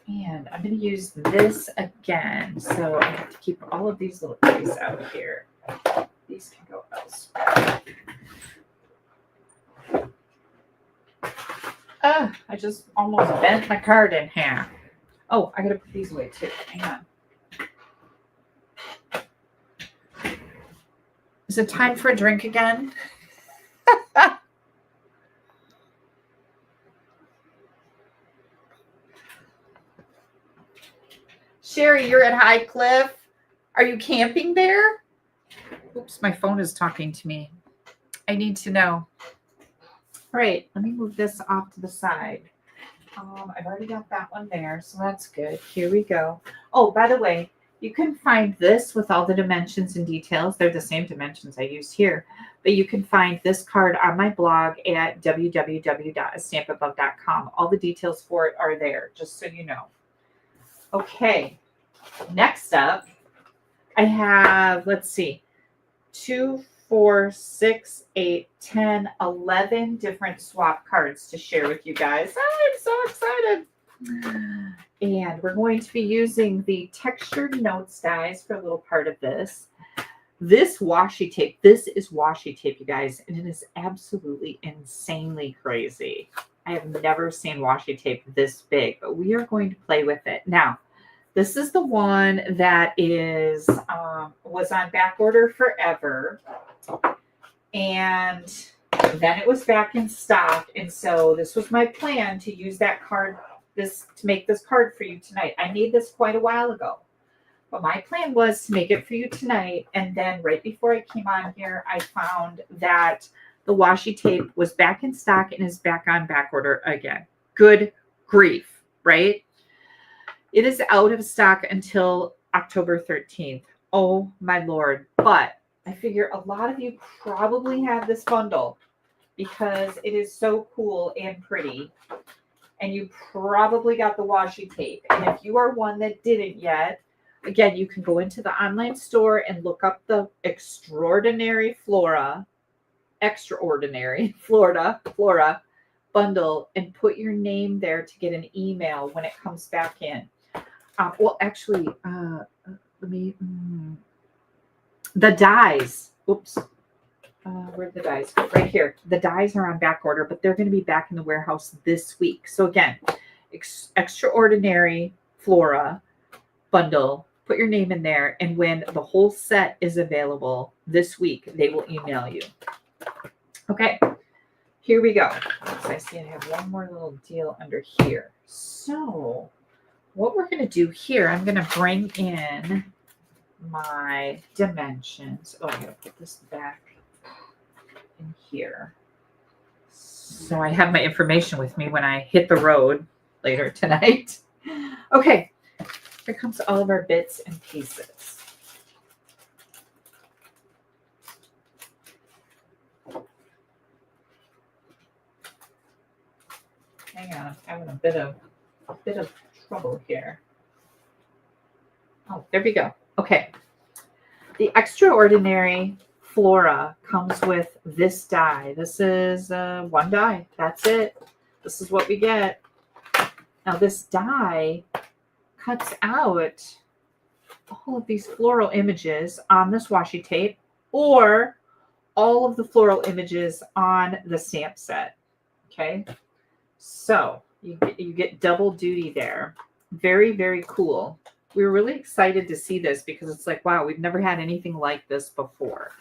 And I'm going to use this again. So I have to keep all of these little guys out here. These can go elsewhere. I just almost bent my card in half. Oh, I got to put these away too. Hang on. Is it time for a drink again? Sherry, you're at High Cliff. Are you camping there? Oops, my phone is talking to me. I need to know. All right, let me move this off to the side. I've already got that one there, so that's good. Here we go. Oh, by the way, you can find this with all the dimensions and details. They're the same dimensions I used here. But you can find this card on my blog at www.AStampAbove.com. All the details for it are there, just so you know. Okay, next up, I have, let's see, 2, 4, 6, 8, 10, 11 different swap cards to share with you guys. I'm so excited. And we're going to be using the textured notes dies for a little part of this. This washi tape, this is washi tape, you guys, and it is absolutely insanely crazy. I have never seen washi tape this big, but we are going to play with it. Now, this is the one that is was on back order forever. And then it was back in stock. And so this was my plan to use that card, to make this card for you tonight. I made this quite a while ago. But my plan was to make it for you tonight. And then right before I came on here, I found that the washi tape was back in stock and is back on back order again. Good grief, right? It is out of stock until October 13th. Oh my Lord. But I figure a lot of you probably have this bundle because it is so cool and pretty. And you probably got the washi tape. And if you are one that didn't yet, again, you can go into the online store and look up the Extraordinary Flora bundle and put your name there to get an email when it comes back in. Well, actually, the dies. Oops. Where'd the dies go? Right here. The dies are on back order, but they're going to be back in the warehouse this week. So again, Extraordinary Flora bundle. Put your name in there, and when the whole set is available this week, they will email you. Okay, here we go. So I see I have one more little deal under here. So what we're going to do here, I'm going to bring in my dimensions. Oh, I'm going to put this back in here. So I have my information with me when I hit the road later tonight. Okay. Here comes all of our bits and pieces. Hang on, I'm having a bit of trouble here. Oh, there we go. Okay. The Extraordinary Flora comes with this die. This is one die. That's it. This is what we get. Now this die cuts out all of these floral images on this washi tape or all of the floral images on the stamp set. Okay. So you get double duty there. Very, very cool. We were really excited to see this because it's like, wow, we've never had anything like this before.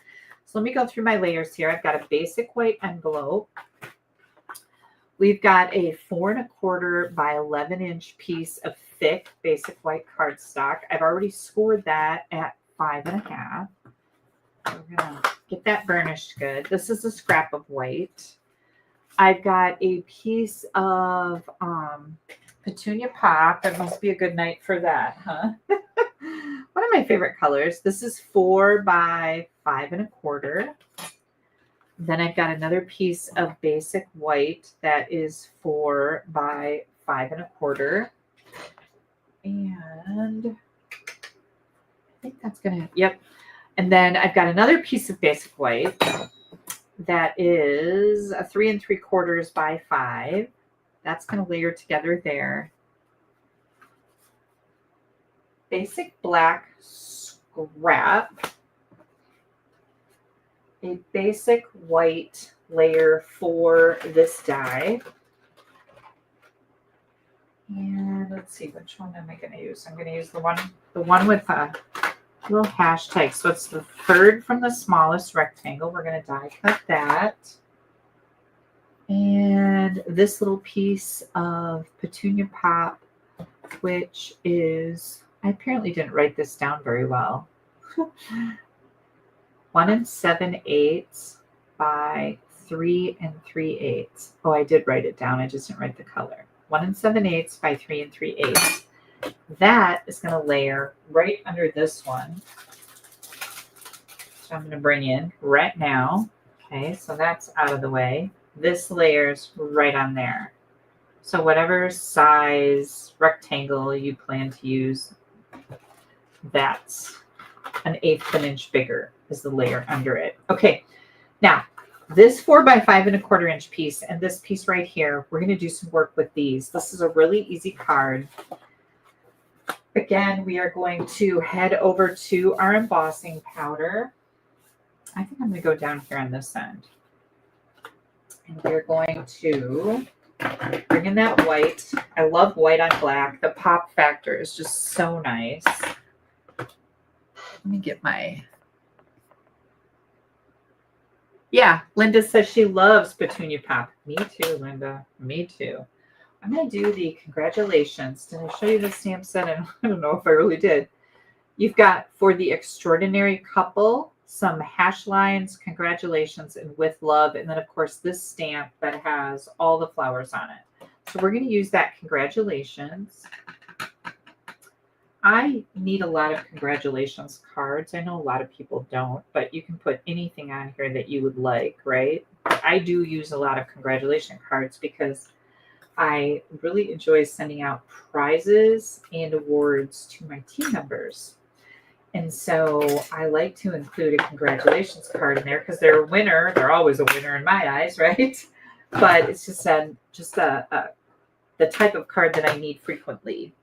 So let me go through my layers here. I've got a basic white envelope. We've got a 4 1/4 by 11-inch piece of thick basic white cardstock. I've already scored that at 5 1/2. We're gonna get that burnished good. This is a scrap of white. I've got a piece of Petunia Pop. It must be a good night for that, huh? One of my favorite colors. This is 4 by 5 1/4. Then I've got another piece of basic white that is 4 by 5 1/4. And I think that's gonna, yep. And then I've got another piece of basic white that is a 3 3/4 by 5. That's going to layer together there. Basic black scrap. A basic white layer for this die. And let's see, which one am I going to use? I'm going to use the one with a little hashtag. So it's the third from the smallest rectangle. We're going to die cut that. And this little piece of Petunia Pop, which is, I apparently didn't write this down very well. 1 7/8 by 3 3/8. Oh, I did write it down. I just didn't write the color. 1 7/8 by 3 3/8. That is going to layer right under this one. So I'm going to bring in right now. Okay, so that's out of the way. This layers right on there. So whatever size rectangle you plan to use, that's an 1/8 of an inch bigger is the layer under it. Okay, now this 4 by 5 1/4 inch piece and this piece right here, we're going to do some work with these. This is a really easy card. Again, we are going to head over to our embossing powder. I think I'm going to go down here on this end. And we're going to bring in that white. I love white on black. The pop factor is just so nice. Let me get my... Yeah, Linda says she loves Petunia Pop. Me too, Linda. Me too. I'm going to do the congratulations. Did I show you the stamp set? I don't know if I really did. You've got for the extraordinary couple, some hash lines, congratulations, and with love. And then, of course, this stamp that has all the flowers on it. So we're going to use that congratulations. I need a lot of congratulations cards. I know a lot of people don't, but you can put anything on here that you would like, right? I do use a lot of congratulation cards because I really enjoy sending out prizes and awards to my team members. And so I like to include a congratulations card in there because they're a winner. They're always a winner in my eyes, right? But it's just the type of card that I need frequently.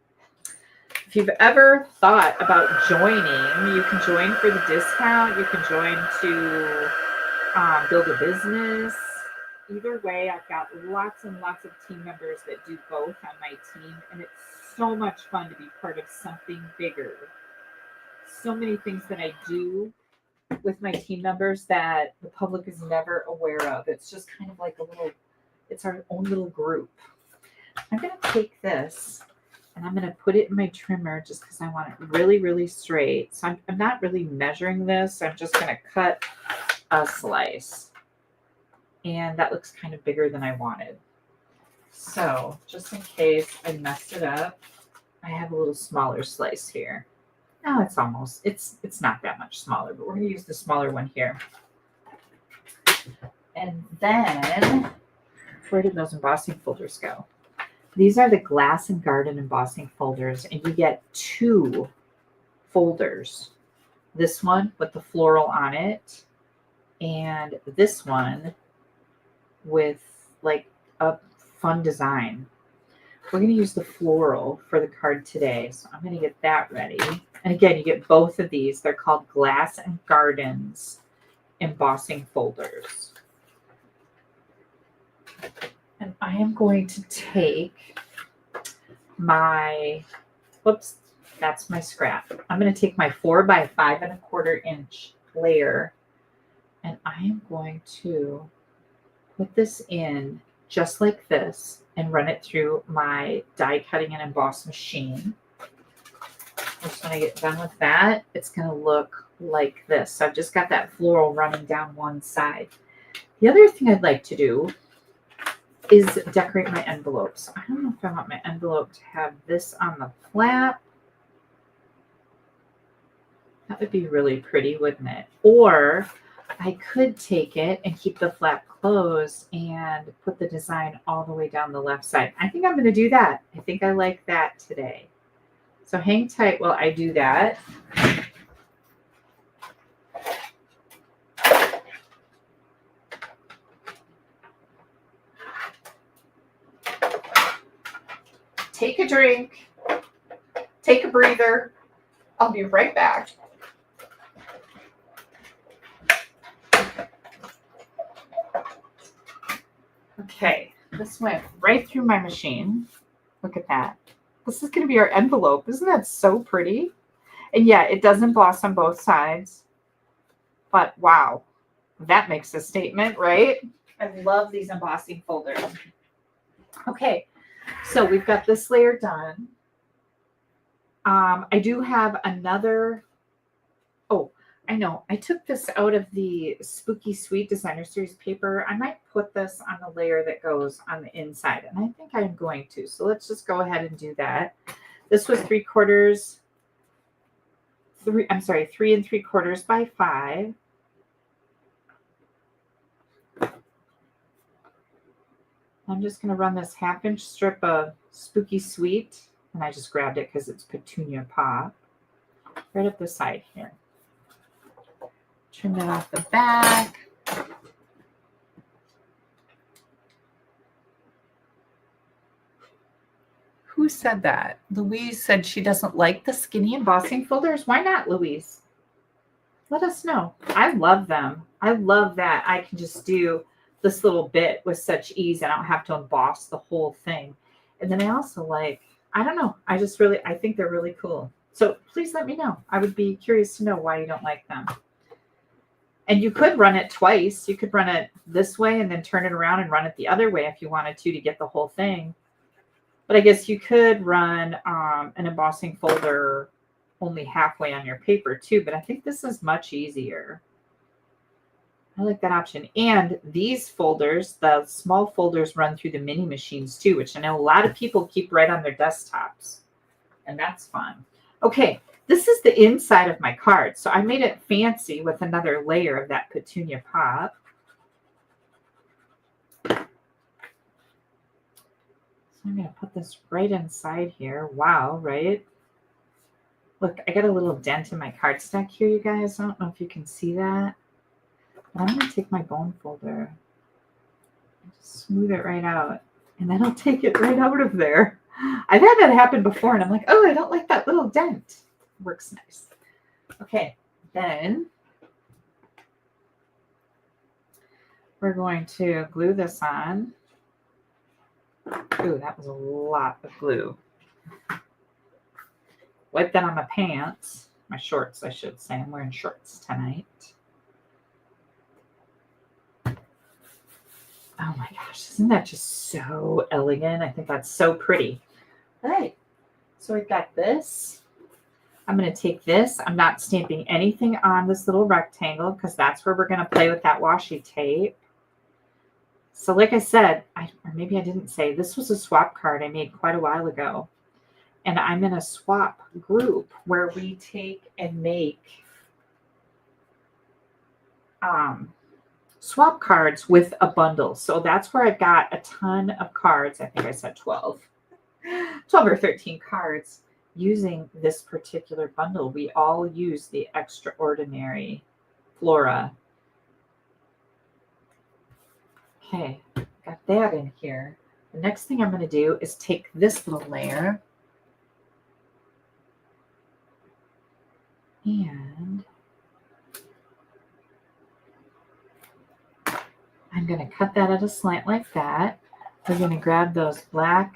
If you've ever thought about joining, you can join for the discount. You can join to build a business. Either way, I've got lots and lots of team members that do both on my team, and it's so much fun to be part of something bigger. So many things that I do with my team members that the public is never aware of. It's just kind of like it's our own little group. I'm going to take this and I'm going to put it in my trimmer just because I want it really, really straight. So I'm not really measuring this. I'm just going to cut a slice. And that looks kind of bigger than I wanted. So just in case I messed it up, I have a little smaller slice here. Now it's not that much smaller, but we're going to use the smaller one here. And then, where did those embossing folders go? These are the Glass and Garden embossing folders, and you get 2 folders. This one with the floral on it, and this one with like a fun design. We're going to use the floral for the card today. So I'm going to get that ready. And again, you get both of these. They're called Glass and Gardens embossing folders. And I am going to take my, whoops, that's my scrap. I'm going to take my 4 by 5¼ inch layer, and I am going to put this in just like this and run it through my die cutting and emboss machine. Just when I get done with that, it's going to look like this. So I've just got that floral running down one side. The other thing I'd like to do is decorate my envelopes. I don't know if I want my envelope to have this on the flap. That would be really pretty, wouldn't it? Or I could take it and keep the flap closed and put the design all the way down the left side. I think I'm going to do that. I think I like that today. So hang tight while I do that. Take a drink. Take a breather. I'll be right back. Okay, this went right through my machine. Look at that. This is going to be our envelope. Isn't that so pretty? And yeah, it does emboss on both sides. But wow, that makes a statement, right? I love these embossing folders. Okay, so we've got this layer done. I do have another. Oh, I know. I took this out of the Spooky Sweet Designer Series paper. I might put this on the layer that goes on the inside, and I think I'm going to. So let's just go ahead and do that. This was 3 3¾ by 5. I'm just going to run this 1/2 inch strip of Spooky Sweet, and I just grabbed it because it's Petunia Pop, right up the side here. Trim that off the back. Who said that? Louise said she doesn't like the skinny embossing folders. Why not, Louise? Let us know. I love them. I love that I can just do this little bit with such ease. I don't have to emboss the whole thing. And then I also like, I don't know, I think they're really cool. So please let me know. I would be curious to know why you don't like them. And you could run it twice. You could run it this way and then turn it around and run it the other way if you wanted to get the whole thing. But I guess you could run an embossing folder only halfway on your paper too. But I think this is much easier. I like that option. And these folders, the small folders, run through the mini machines too, which I know a lot of people keep right on their desktops. And that's fun. Okay. This is the inside of my card. So I made it fancy with another layer of that Petunia Pop. So I'm going to put this right inside here. Wow, right? Look, I got a little dent in my cardstock here, you guys. I don't know if you can see that. But I'm going to take my bone folder and just smooth it right out. And then I'll take it right out of there. I've had that happen before, and I'm like, oh, I don't like that little dent. Works nice. Okay, then we're going to glue this on. Ooh, that was a lot of glue. Wipe that on my pants, my shorts, I should say. I'm wearing shorts tonight. Oh my gosh, isn't that just so elegant? I think that's so pretty. All right, so we've got this. I'm going to take this. I'm not stamping anything on this little rectangle because that's where we're going to play with that washi tape. So like I said, or maybe I didn't say, this was a swap card I made quite a while ago. And I'm in a swap group where we take and make swap cards with a bundle. So that's where I've got a ton of cards. I think I said 12 or 13 cards. Using this particular bundle, we all use the Extraordinary Flora. Okay, got that in here. The next thing I'm going to do is take this little layer and I'm going to cut that at a slant like that. We're going to grab those black.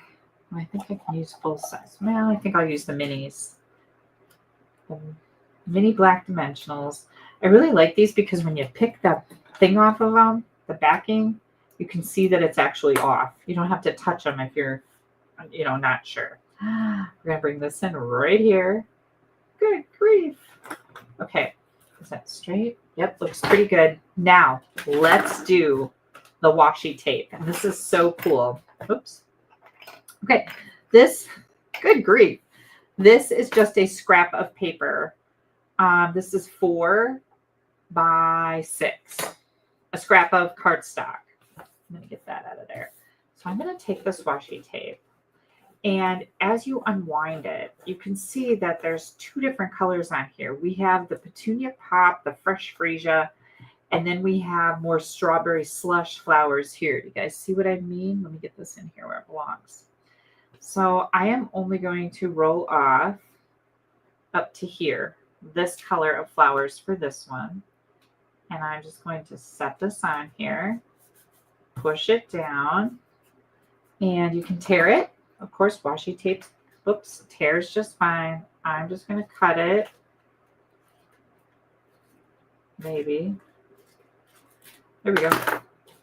I think I can use full size. Well, I think I'll use the minis. The mini black dimensionals. I really like these because when you pick the thing off of them, the backing, you can see that it's actually off. You don't have to touch them if you're, not sure. We're going to bring this in right here. Good grief. Okay. Is that straight? Yep, looks pretty good. Now, let's do the washi tape. And this is so cool. Oops. Okay. Good grief. This is just a scrap of paper. This is 4 by 6. A scrap of cardstock. I'm going to get that out of there. So I'm going to take this washi tape. And as you unwind it, you can see that there's 2 different colors on here. We have the Petunia Pop, the Fresh Freesia, and then we have more strawberry slush flowers here. You guys see what I mean? Let me get this in here where it belongs. So I am only going to roll off up to here, this color of flowers for this one. And I'm just going to set this on here, push it down, and you can tear it. Of course, washi tape, tears just fine. I'm just going to cut it. Maybe. There we go.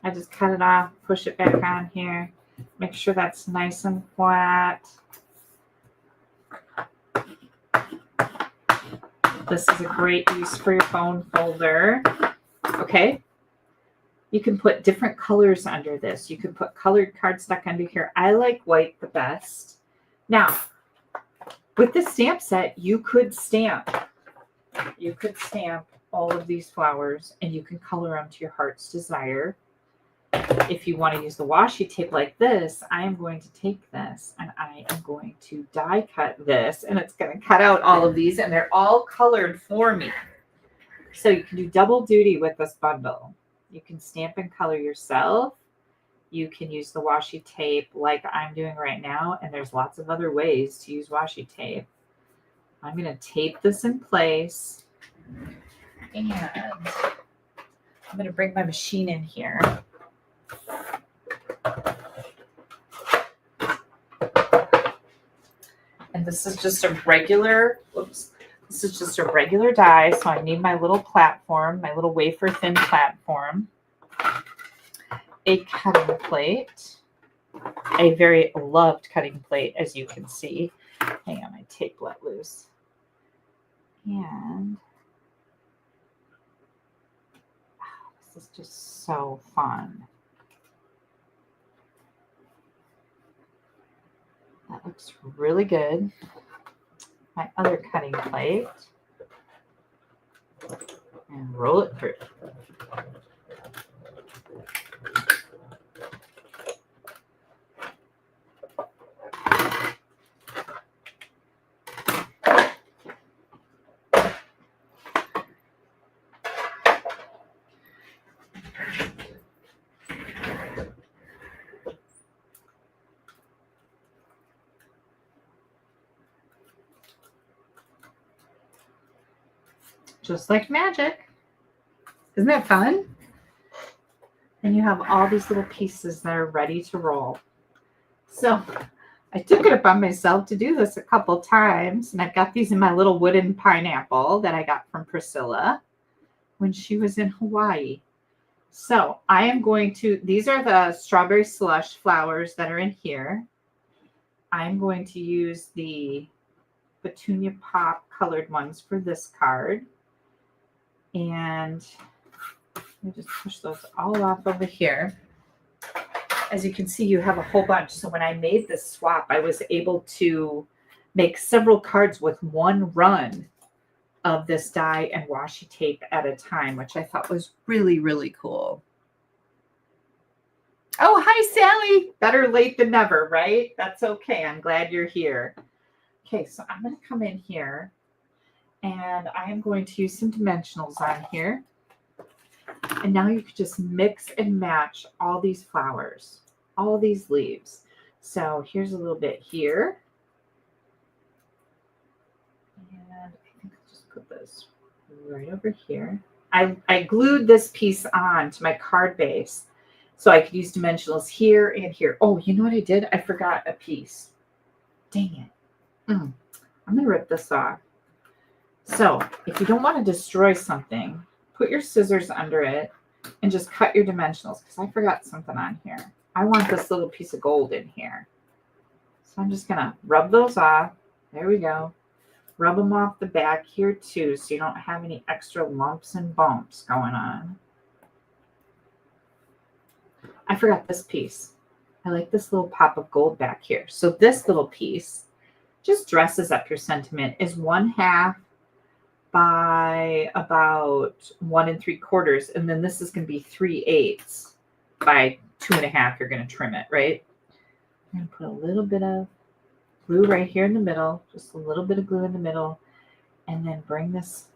I just cut it off, push it back on here. Make sure that's nice and flat. This is a great use for your phone folder. Okay. You can put different colors under this. You can put colored cardstock under here. I like white the best. Now, with the stamp set, you could stamp. You could stamp all of these flowers and you can color them to your heart's desire. If you want to use the washi tape like this, I am going to take this and I am going to die cut this, and it's going to cut out all of these, and they're all colored for me. So you can do double duty with this bundle. You can stamp and color yourself. You can use the washi tape like I'm doing right now, and there's lots of other ways to use washi tape. I'm going to tape this in place, and I'm going to bring my machine in here. And this is just a regular, this is just a regular die. So I need my little platform, my little wafer thin platform, a cutting plate, a very loved cutting plate, as you can see. Hang on, my tape let loose. And this is just so fun. That looks really good. My other cutting plate. And roll it through. Just like magic. Isn't that fun? And you have all these little pieces that are ready to roll. So I took it upon myself to do this a couple times, and I've got these in my little wooden pineapple that I got from Priscilla when she was in Hawaii. So I am going to, these are the strawberry slush flowers that are in here. I'm going to use the Petunia Pop colored ones for this card. And let me just push those all off over here. As you can see, you have a whole bunch. So when I made this swap, I was able to make several cards with one run of this die and washi tape at a time, which I thought was really, really cool. Oh, hi, Sally. Better late than never, right? That's okay. I'm glad you're here. Okay, so I'm going to come in here. And I am going to use some dimensionals on here. And now you can just mix and match all these flowers, all these leaves. So here's a little bit here. And I think I'll just put this right over here. I glued this piece on to my card base. So I could use dimensionals here and here. Oh, you know what I did? I forgot a piece. Dang it. I'm going to rip this off. So if you don't want to destroy something, put your scissors under it and just cut your dimensionals, because I forgot something on here. I want this little piece of gold in here. So I'm just going to rub those off. There we go. Rub them off the back here too, so you don't have any extra lumps and bumps going on. I forgot this piece. I like this little pop of gold back here. So this little piece just dresses up your sentiment. Is 1/2 by about 1 3/4. And then this is going to be 3/8 by 2.5. You're going to trim it, right? I'm going to put a little bit of glue right here in the middle, just a little bit of glue in the middle, and then bring this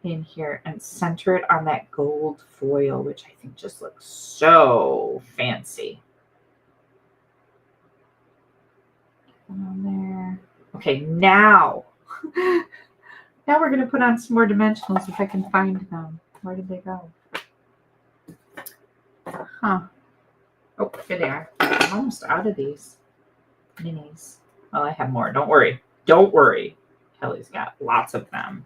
in here and center it on that gold foil, which I think just looks so fancy. On there. Okay, now we're going to put on some more dimensionals if I can find them. Where did they go? Huh. Oh, here they are. I'm almost out of these minis. Well, I have more. Don't worry. Don't worry. Kelly's got lots of them.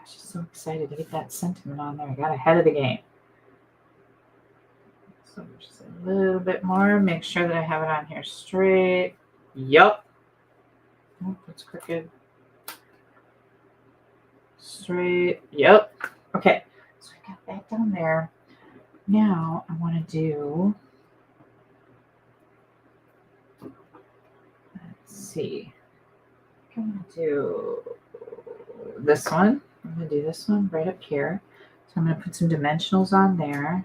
She's so excited to get that sentiment on there. I got ahead of the game. So just a little bit more. Make sure that I have it on here straight. Yup. Oh, it's crooked. Straight. Yep. Okay. So I got that down there. Now I want to do, let's see. I'm going to do this one. I'm going to do this one right up here. So I'm going to put some dimensionals on there.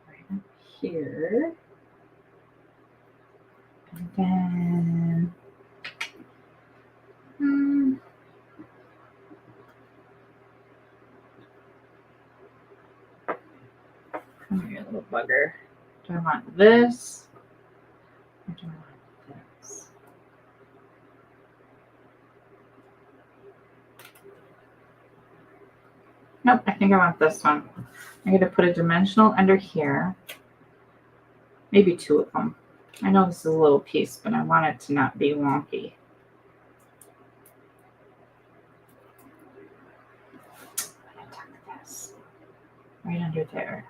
Right up here. And then, come here, little bugger. Do I want this? Or do I want this? Nope, I think I want this one. I'm going to put a dimensional under here. Maybe 2 of them. I know this is a little piece, but I want it to not be wonky. I'm going to tuck this right under there.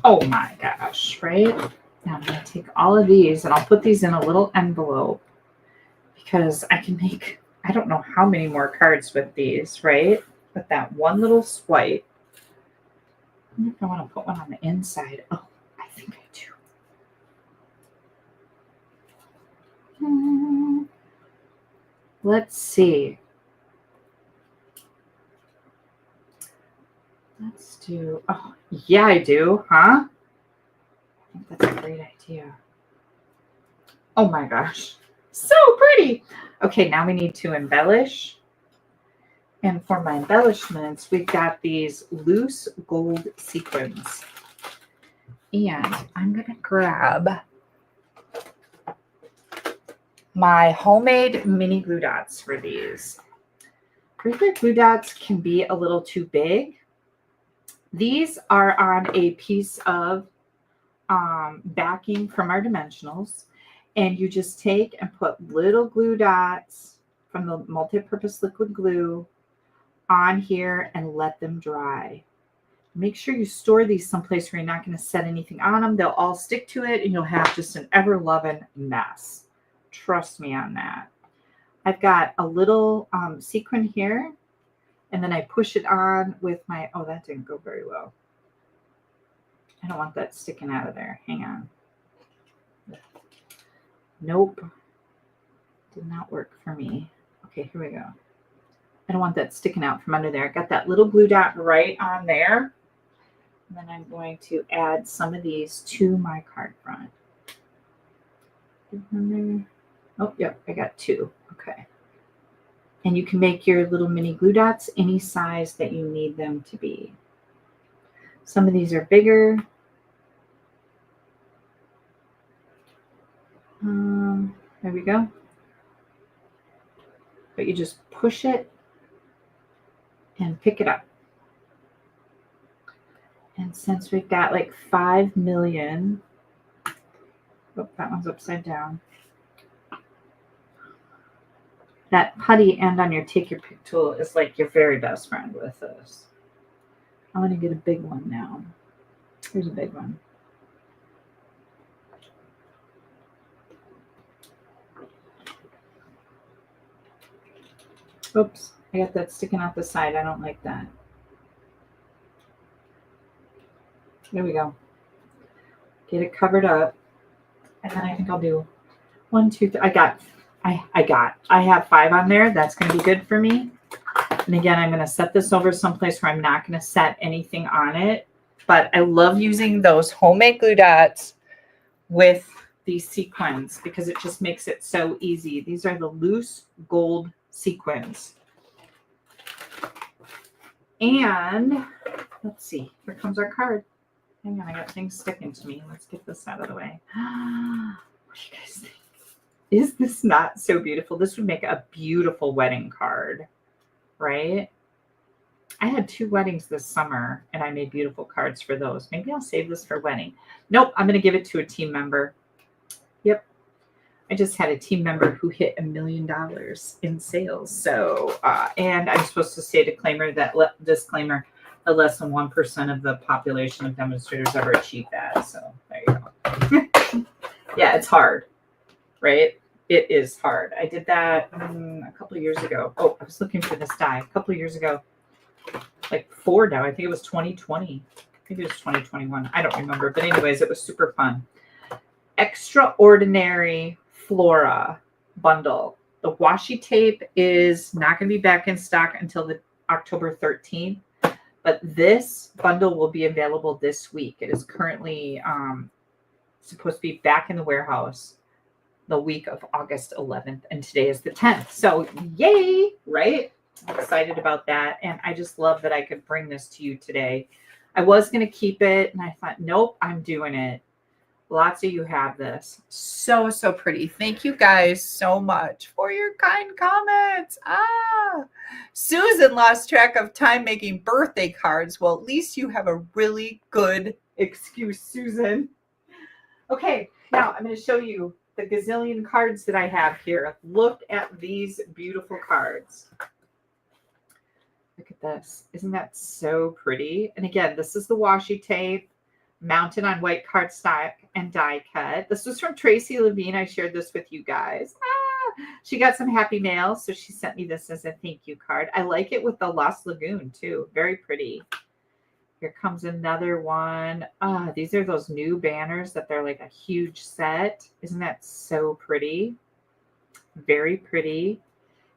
Oh my gosh, right? Now I'm going to take all of these and I'll put these in a little envelope because I can make, I don't know how many more cards with these, right? With that one little swipe. I wonder if I want to put one on the inside. Oh, I think I do. Let's see. Let's do, oh, yeah, I do, huh? I think that's a great idea. Oh my gosh, so pretty. Okay, now we need to embellish. And for my embellishments, we've got these loose gold sequins. And I'm going to grab my homemade mini glue dots for these. Regular glue dots can be a little too big. These are on a piece of backing from our dimensionals. And you just take and put little glue dots from the multi-purpose liquid glue on here and let them dry. Make sure you store these someplace where you're not going to set anything on them. They'll all stick to it and you'll have just an ever-loving mess. Trust me on that. I've got a little sequin here and then I push it on with my, oh, that didn't go very well. I don't want that sticking out of there. Hang on. Nope. Did not work for me. Okay, here we go. I don't want that sticking out from under there. I got that little glue dot right on there. And then I'm going to add some of these to my card front. Oh, yep, I got 2. Okay. And you can make your little mini glue dots any size that you need them to be. Some of these are bigger. There we go. But you just push it and pick it up. And since we've got like 5 million, oh, that one's upside down. That putty end on your take your pick tool is like your very best friend with this. I want to get a big one now. Here's a big one. Oops, I got that sticking out the side. I don't like that. There we go. Get it covered up. And then I think I'll do 1, 2, 3. I have 5 on there. That's going to be good for me. And again, I'm going to set this over someplace where I'm not going to set anything on it. But I love using those homemade glue dots with these sequins because it just makes it so easy. These are the loose gold sequins. And let's see. Here comes our card. Hang on, I got things sticking to me. Let's get this out of the way. What do you guys think? Is this not so beautiful? This would make a beautiful wedding card, right? I had 2 weddings this summer, and I made beautiful cards for those. Maybe I'll save this for wedding. Nope, I'm going to give it to a team member. Yep. I just had a team member who hit $1 million in sales. So, and I'm supposed to say disclaimer that less than 1% of the population of demonstrators ever achieve that. So there you go. Yeah, it's hard, right? It is hard. I did that a couple of years ago. Oh, I was looking for this die a couple of years ago. Like 4 now. I think it was 2020. Maybe it was 2021. I don't remember. But anyways, it was super fun. Extraordinary Flora bundle. The washi tape is not going to be back in stock until the October 13th. But this bundle will be available this week. It is currently supposed to be back in the warehouse the week of August 11th. And today is the 10th. So yay, right? I'm excited about that. And I just love that I could bring this to you today. I was going to keep it. And I thought, nope, I'm doing it. Lots of you have this. So, so pretty. Thank you guys so much for your kind comments. Susan lost track of time making birthday cards. Well, at least you have a really good excuse, Susan. Okay, now I'm going to show you the gazillion cards that I have here. Look at these beautiful cards. Look at this. Isn't that so pretty? And again, this is the washi tape mounted on white cardstock and die cut. This was from Tracy Levine. I shared this with you guys. She got some happy mail, so she sent me this as a thank you card. I like it with the Lost Lagoon too. Very pretty. Here comes another one. These are those new banners that they're like a huge set. Isn't that so pretty? Very pretty.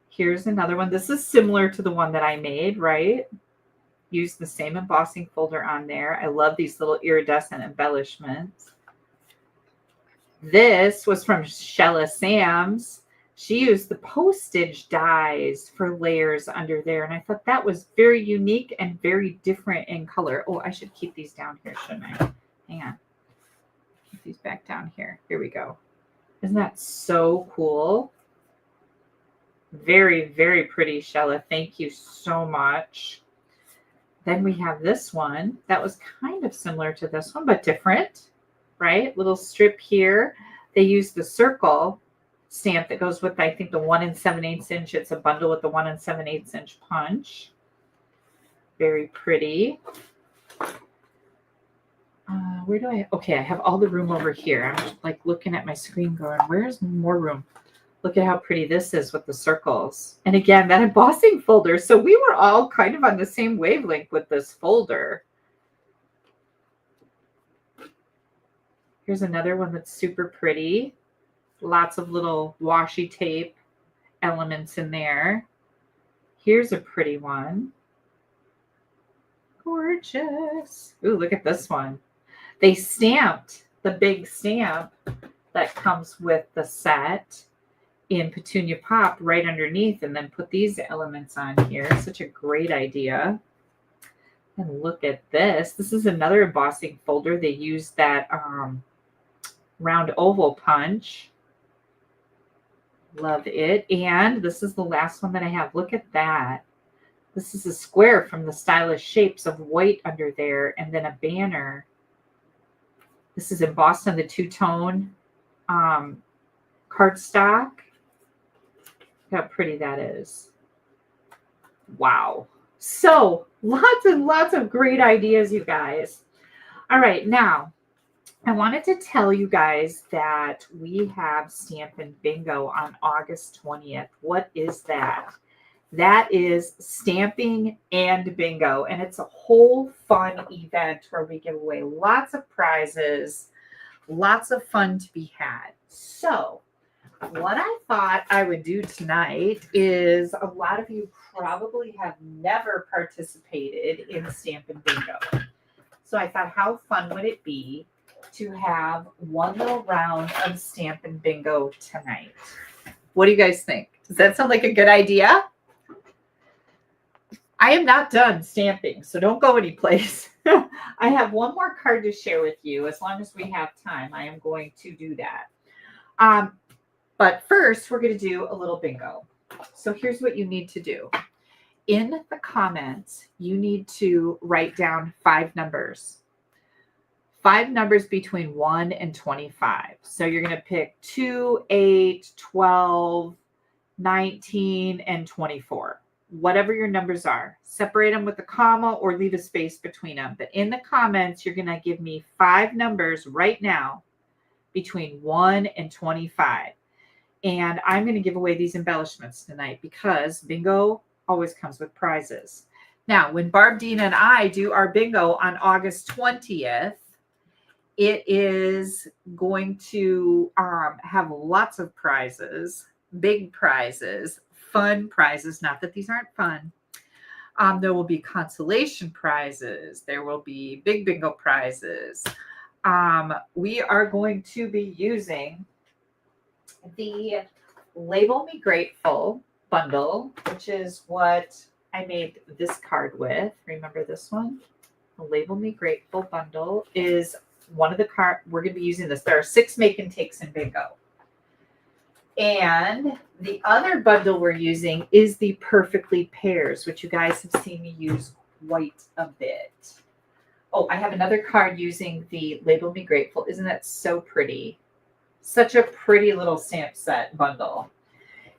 Here's another one. This is similar to the one that I made, right? Use the same embossing folder on there. I love these little iridescent embellishments. This was from Shella Sam's. She used the postage dies for layers under there. And I thought that was very unique and very different in color. Oh, I should keep these down here, shouldn't I? Hang on. Keep these back down here. Here we go. Isn't that so cool? Very, very pretty, Shella. Thank you so much. Then we have this one that was kind of similar to this one, but different, right? Little strip here. They use the circle stamp that goes with, I think, the 1 7/8 inch. It's a bundle with the 1 7/8 inch punch. Very pretty. Where do I? Okay, I have all the room over here. I'm like looking at my screen going, where's more room? Look at how pretty this is with the circles. And again, that embossing folder. So we were all kind of on the same wavelength with this folder. Here's another one that's super pretty. Lots of little washi tape elements in there. Here's a pretty one. Gorgeous. Ooh, look at this one. They stamped the big stamp that comes with the set in Petunia Pop right underneath and then put these elements on here. Such a great idea. And look at this. This is another embossing folder. They used that round oval punch. Love it. And this is the last one that I have. Look at that. This is a square from the Stylish Shapes of white under there, and then a banner. This is embossed on the two-tone cardstock. Look how pretty that is. Wow. So lots and lots of great ideas, you guys. All right, now I wanted to tell you guys that we have Stampin' Bingo on August 20th. What is that? That is Stamping and Bingo, and it's a whole fun event where we give away lots of prizes, lots of fun to be had. So what I thought I would do tonight is, a lot of you probably have never participated in Stampin' Bingo. So I thought, how fun would it be to have one little round of Stampin' Bingo tonight? What do you guys think? Does that sound like a good idea? I am not done stamping, so don't go anyplace. I have one more card to share with you. As long as we have time, I am going to do that. But first, we're going to do a little bingo. So here's what you need to do. In the comments, you need to write down 5 numbers. 5 numbers between 1 and 25. So you're going to pick 2, 8, 12, 19, and 24. Whatever your numbers are. Separate them with a comma or leave a space between them. But in the comments, you're going to give me 5 numbers right now between 1 and 25. And I'm going to give away these embellishments tonight because bingo always comes with prizes. Now, when Barb, Dina, and I do our bingo on August 20th, it is going to have lots of prizes, big prizes, fun prizes. Not that these aren't fun. There will be consolation prizes. There will be big bingo prizes. We are going to be using the Label Me Grateful bundle, which is what I made this card with. Remember this one? The Label Me Grateful bundle is one of the cards. We're going to be using this. There are 6 make and takes in bingo. And the other bundle we're using is the Perfectly Pairs, which you guys have seen me use quite a bit. Oh, I have another card using the Label Me Grateful. Isn't that so pretty? Such a pretty little stamp set bundle.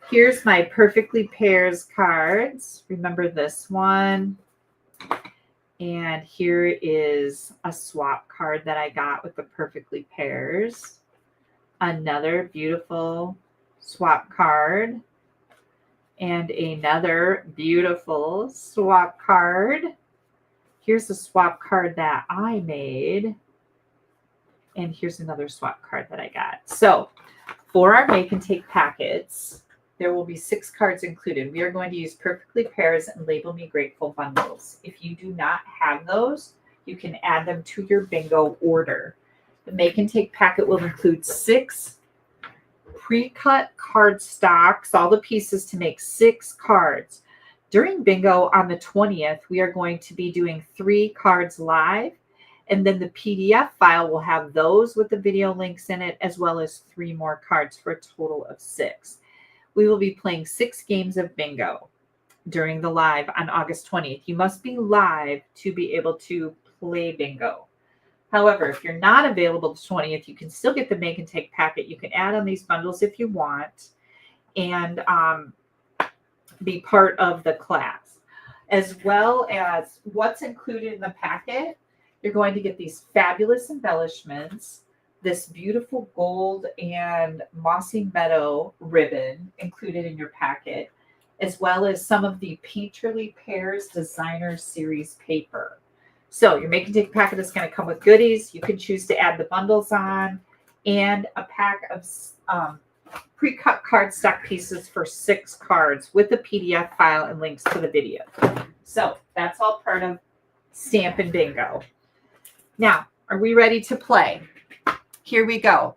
Here's my Perfectly Pairs cards. Remember this one? And here is a swap card that I got with the Perfectly Pairs. Another beautiful swap card. And another beautiful swap card. Here's a swap card that I made. And here's another swap card that I got. So for our make and take packets, there will be 6 cards included. We are going to use Perfectly Pairs and Label Me Grateful bundles. If you do not have those, you can add them to your bingo order. The make and take packet will include 6 pre-cut card stocks, all the pieces to make 6 cards. During bingo on the 20th, we are going to be doing 3 cards live. And then the PDF file will have those with the video links in it, as well as 3 more cards for a total of 6. We will be playing 6 games of bingo during the live on August 20th. You must be live to be able to play bingo. However, if you're not available the 20th, you can still get the make and take packet. You can add on these bundles if you want and be part of the class. As well as what's included in the packet, you're going to get these fabulous embellishments, this beautiful gold and mossy meadow ribbon included in your packet, as well as some of the Painterly Pairs Designer Series paper. So your make and take packet is going to come with goodies. You can choose to add the bundles on and a pack of pre-cut cardstock pieces for 6 cards with the PDF file and links to the video. So that's all part of Stampin' Bingo. Now, are we ready to play? Here we go.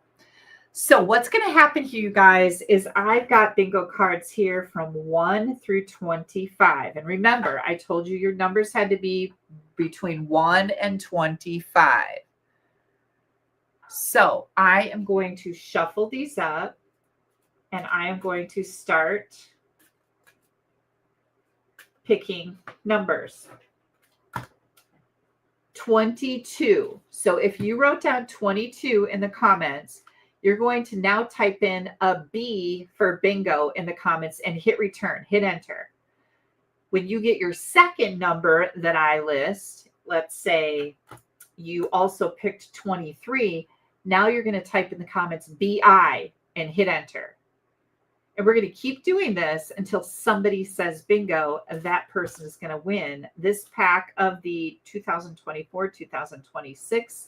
So what's going to happen here, you guys, is I've got bingo cards here from 1 through 25. And remember, I told you your numbers had to be between 1 and 25. So I am going to shuffle these up and I am going to start picking numbers. 22. So if you wrote down 22 in the comments, you're going to now type in a B for bingo in the comments and hit return, hit enter. When you get your second number that I list, let's say you also picked 23, now you're going to type in the comments BI and hit enter. And we're going to keep doing this until somebody says bingo, and that person is going to win this pack of the 2024-2026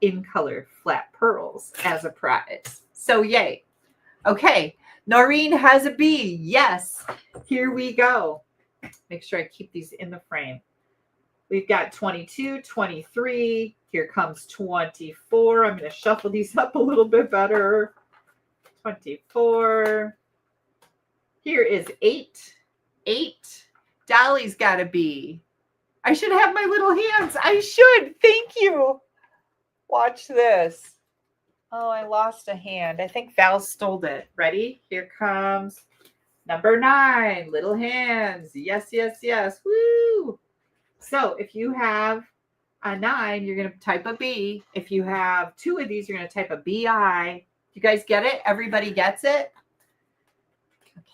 in color flat pearls as a prize. So yay. Okay. Noreen has a B. Yes. Here we go. Make sure I keep these in the frame. We've got 22, 23. Here comes 24. I'm going to shuffle these up a little bit better. 24. Here is 8. 8. Dolly's got to be. I should have my little hands. I should. Thank you. Watch this. Oh, I lost a hand. I think Val stole it. Ready? Here comes number 9. Little hands. Yes, yes, yes. Woo. So if you have a 9, you're going to type a B. If you have 2 of these, you're going to type a BI. You guys get it? Everybody gets it?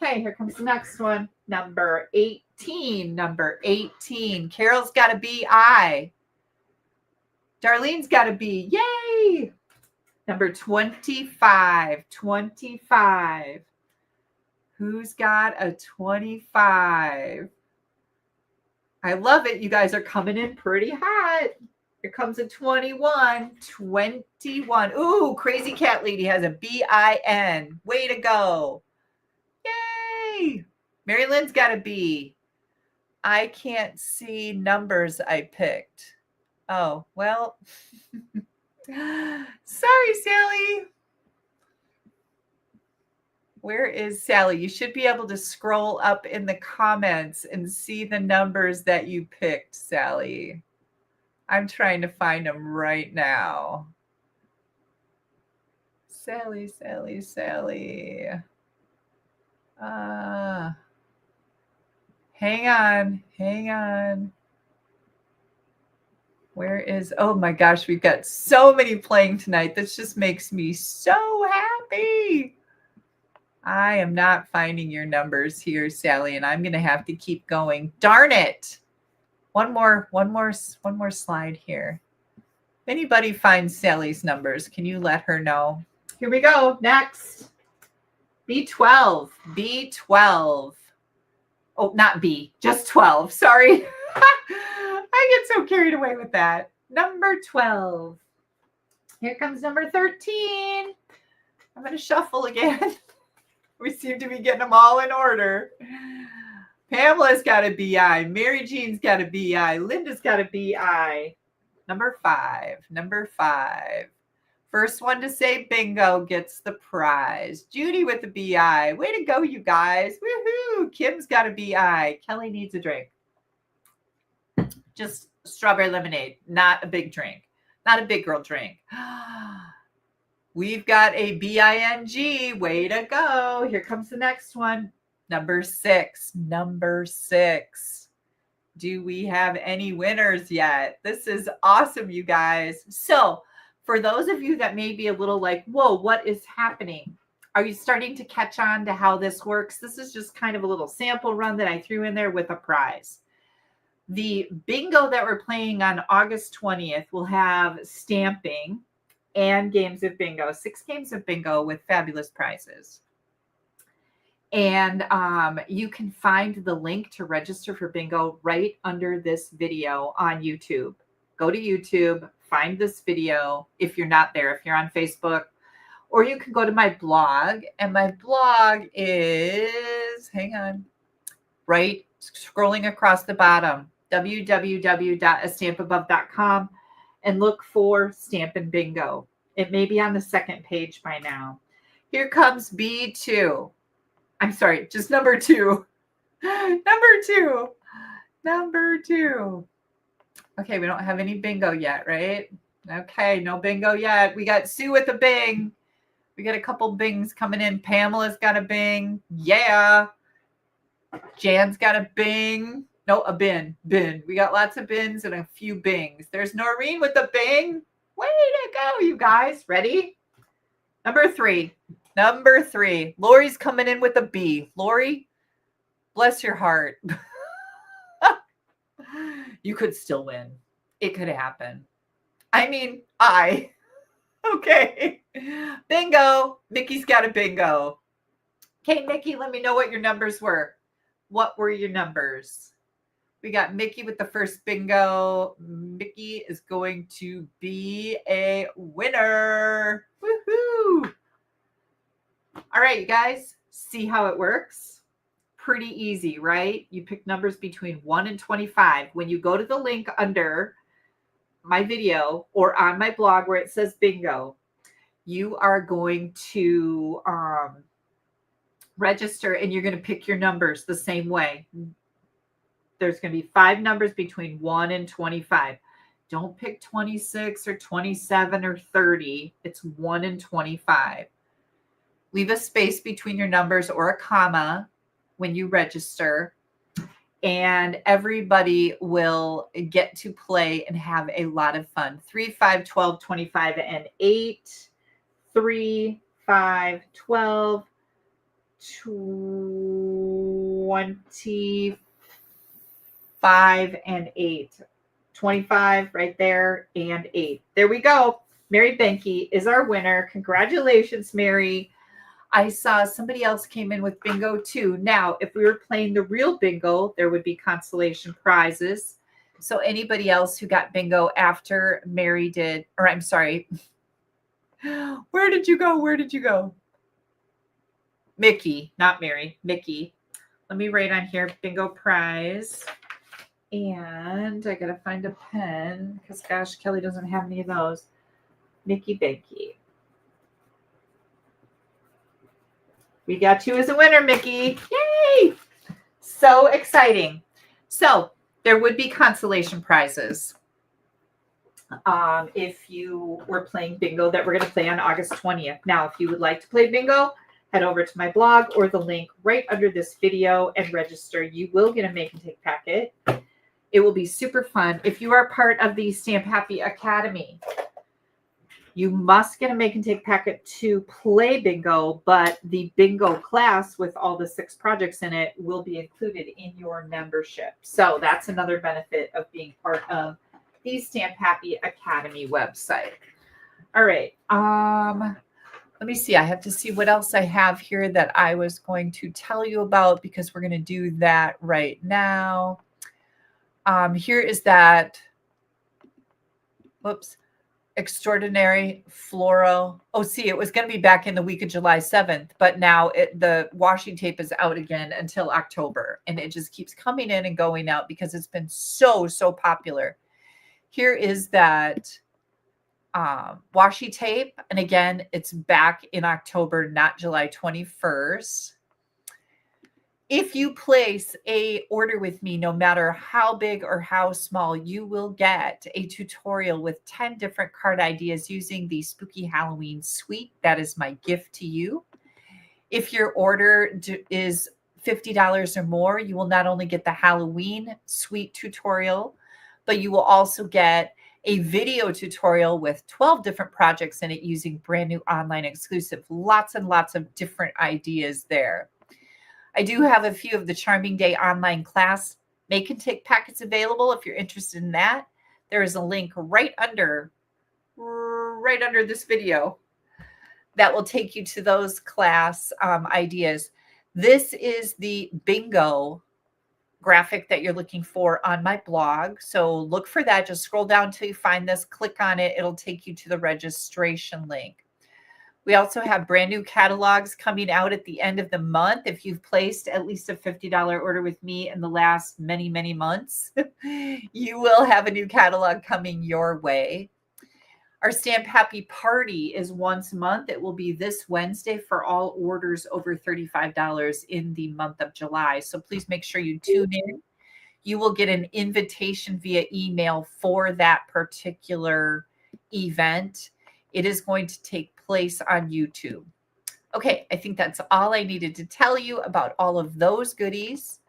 Okay, here comes the next one. Number 18. Number 18. Carol's got a BI. Darlene's got a B. Yay! Number 25. 25. Who's got a 25? I love it. You guys are coming in pretty hot. Here comes a 21. 21. Ooh, Crazy Cat Lady has a BIN. Way to go. Yay! Mary Lynn's got a B. I can't see numbers I picked. Oh, well. Sorry, Sally. Where is Sally? You should be able to scroll up in the comments and see the numbers that you picked, Sally. I'm trying to find them right now. Sally, Sally, Sally. Hang on, hang on. Where is, oh my gosh, we've got so many playing tonight. This just makes me so happy. I am not finding your numbers here, Sally, and I'm going to have to keep going. Darn it. One more slide here. If anybody finds Sally's numbers, can you let her know? Here we go. Next. B12. B12. Oh, not B, just 12. Sorry. I get so carried away with that. Number 12. Here comes number 13. I'm going to shuffle again. We seem to be getting them all in order. Pamela's got a BI. Mary Jean's got a BI. Linda's got a BI. Number 5. Number 5. First one to say bingo gets the prize. Judy with a BI. Way to go, you guys. Woohoo. Kim's got a BI. Kelly needs a drink. Just strawberry lemonade. Not a big drink. Not a big girl drink. We've got a BING. Way to go. Here comes the next one. Number 6. Number 6. Do we have any winners yet? This is awesome, you guys. So for those of you that may be a little like, whoa, what is happening? Are you starting to catch on to how this works? This is just kind of a little sample run that I threw in there with a prize. The bingo that we're playing on August 20th will have stamping and games of bingo, 6 games of bingo with fabulous prizes. And you can find the link to register for bingo right under this video on YouTube. Go to YouTube, find this video if you're not there, if you're on Facebook, or you can go to my blog. And my blog is, hang on, right, scrolling across the bottom, www.AStampAbove.com, and look for Stampin' Bingo. It may be on the second page by now. Here comes B2. I'm sorry, just number 2. Number 2. Number 2. Okay, we don't have any bingo yet, right? Okay, no bingo yet. We got Sue with a bing. We got a couple bings coming in. Pamela's got a bing. Yeah. Jan's got a bing. No, a bin. Bin. We got lots of bins and a few bings. There's Noreen with a bing. Way to go, you guys. Ready? Number three. Number three. Lori's coming in with a B. Lori, bless your heart. You could still win. It could happen. I mean, okay. Bingo. Mickey's got a bingo. Okay, Mickey, let me know what your numbers were. What were your numbers? We got Mickey with the first bingo. Mickey is going to be a winner. Woohoo! All right, you guys, see how it works? Pretty easy, right? You pick numbers between 1 and 25. When you go to the link under my video or on my blog where it says bingo, you are going to register and you're going to pick your numbers the same way. There's going to be 5 numbers between 1 and 25. Don't pick 26 or 27 or 30. It's 1 and 25. Leave a space between your numbers or a comma when you register, and everybody will get to play and have a lot of fun. 3, 5, 12, 25, and 8. 3, 5, 12, 25, and 8. 25 right there and 8. There we go. Mary Benke is our winner. Congratulations, Mary. I saw somebody else came in with bingo too. Now, if we were playing the real bingo, there would be consolation prizes. So anybody else who got bingo after Mary did, or I'm sorry. Where did you go? Where did you go? Mickey, not Mary, Mickey. Let me write on here, bingo prize. And I got to find a pen because, gosh, Kelly doesn't have any of those. Mickey Benke. We got you as a winner, Mickey. Yay! So exciting. So there would be consolation prizes if you were playing bingo that we're going to play on August 20th. Now, if you would like to play bingo, head over to my blog or the link right under this video and register. You will get a make and take packet. It will be super fun. If you are part of the Stamp Happy Academy, you must get a make and take packet to play bingo, but the bingo class with all the 6 projects in it will be included in your membership. So that's another benefit of being part of the Stamp Happy Academy website. All right. Let me see. I have to see what else I have here that I was going to tell you about because we're going to do that right now. Here is that, whoops, extraordinary Flora. Oh, see, it was going to be back in the week of July 7th, but now the washi tape is out again until October, and it just keeps coming in and going out because it's been so popular. Here is that washi tape, and again, it's back in October, not July 21st. If you place a order with me, no matter how big or how small, you will get a tutorial with 10 different card ideas using the Spooky Halloween Suite. That is my gift to you. If your order is $50 or more, you will not only get the Halloween Suite tutorial, but you will also get a video tutorial with 12 different projects in it using brand new online exclusive. Lots and lots of different ideas there. I do have a few of the Charming Day online class make and take packets available. If you're interested in that, there is a link right under this video that will take you to those class ideas. This is the bingo graphic that you're looking for on my blog. So look for that. Just scroll down till you find this, click on it. It'll take you to the registration link. We also have brand new catalogs coming out at the end of the month. If you've placed at least a $50 order with me in the last many months, you will have a new catalog coming your way. Our Stamp Happy Party is once a month. It will be this Wednesday for all orders over $35 in the month of July. So please make sure you tune in. you will get an invitation via email for that particular event. It is going to take place on YouTube. Okay, I think that's all I needed to tell you about all of those goodies.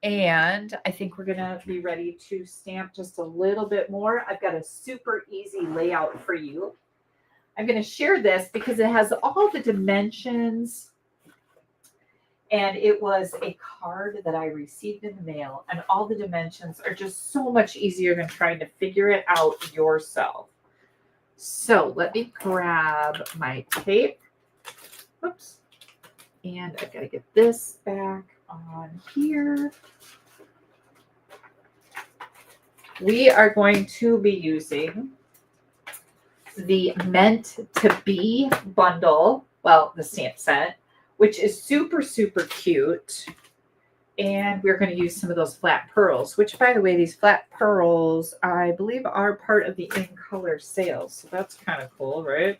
And I think we're going to be ready to stamp just a little bit more. I've got a super easy layout for you. I'm going to share this because it has all the dimensions, and it was a card that I received in the mail, and all the dimensions are just so much easier than trying to figure it out yourself. So let me grab my tape. Oops. And I've got to get this back on here. We are going to be using the Meant to Be bundle, well, the stamp set, which is super, super cute. And we're going to use some of those flat pearls, which, by the way, these flat pearls, I believe, are part of the in color sales. So that's kind of cool, right?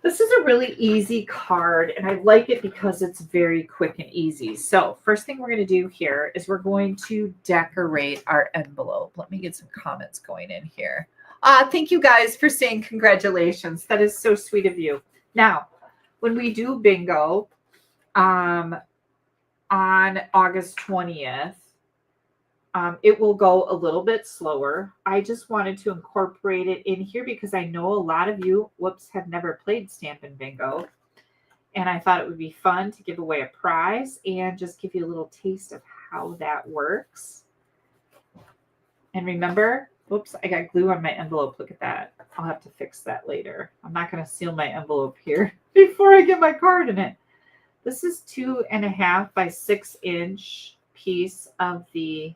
This is a really easy card, and I like it because it's very quick and easy. So first thing we're going to do here is we're going to decorate our envelope. Let me get some comments going in here. Thank you guys for saying congratulations. That is so sweet of you. Now, when we do bingo on August 20th, it will go a little bit slower. I just wanted to incorporate it in here because I know a lot of you, have never played Stampin' Bingo. And I thought it would be fun to give away a prize and just give you a little taste of how that works. And remember, whoops, I got glue on my envelope. Look at that. I'll have to fix that later. I'm not going to seal my envelope here before I get my card in it. This is 2.5 by 6 inch piece of the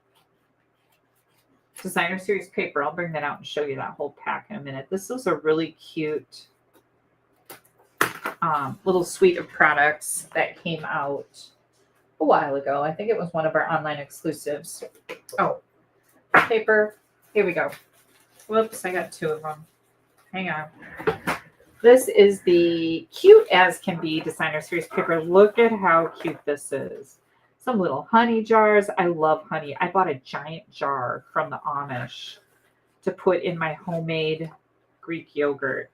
Designer Series paper. I'll bring that out and show you that whole pack in a minute. This is a really cute little suite of products that came out a while ago. I think it was one of our online exclusives. Oh, paper. Here we go. Whoops, I got 2 of them. Hang on. This is the Cute As Can Be Designer Series paper. Look at how cute this is. Some little honey jars. I love honey. I bought a giant jar from the Amish to put in my homemade Greek yogurt.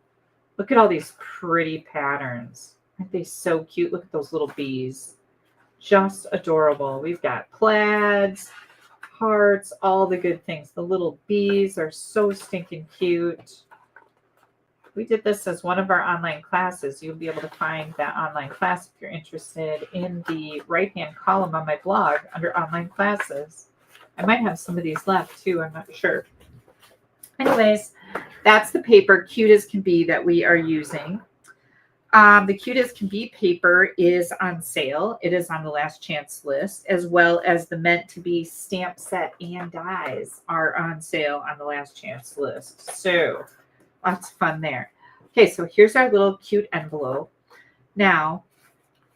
Look at all these pretty patterns. Aren't they so cute? Look at those little bees. Just adorable. We've got plaids, hearts, all the good things. The little bees are so stinking cute. We did this as one of our online classes. You'll be able to find that online class if you're interested in the right-hand column on my blog under online classes. I might have some of these left too. I'm not sure. Anyways, that's the paper, Cute As Can Be, that we are using. The Cute As Can Be paper is on sale. It is on the last chance list, as well as the Meant to Be stamp set and dies are on sale on the last chance list. So lots of fun there. Okay, so here's our little cute envelope. Now,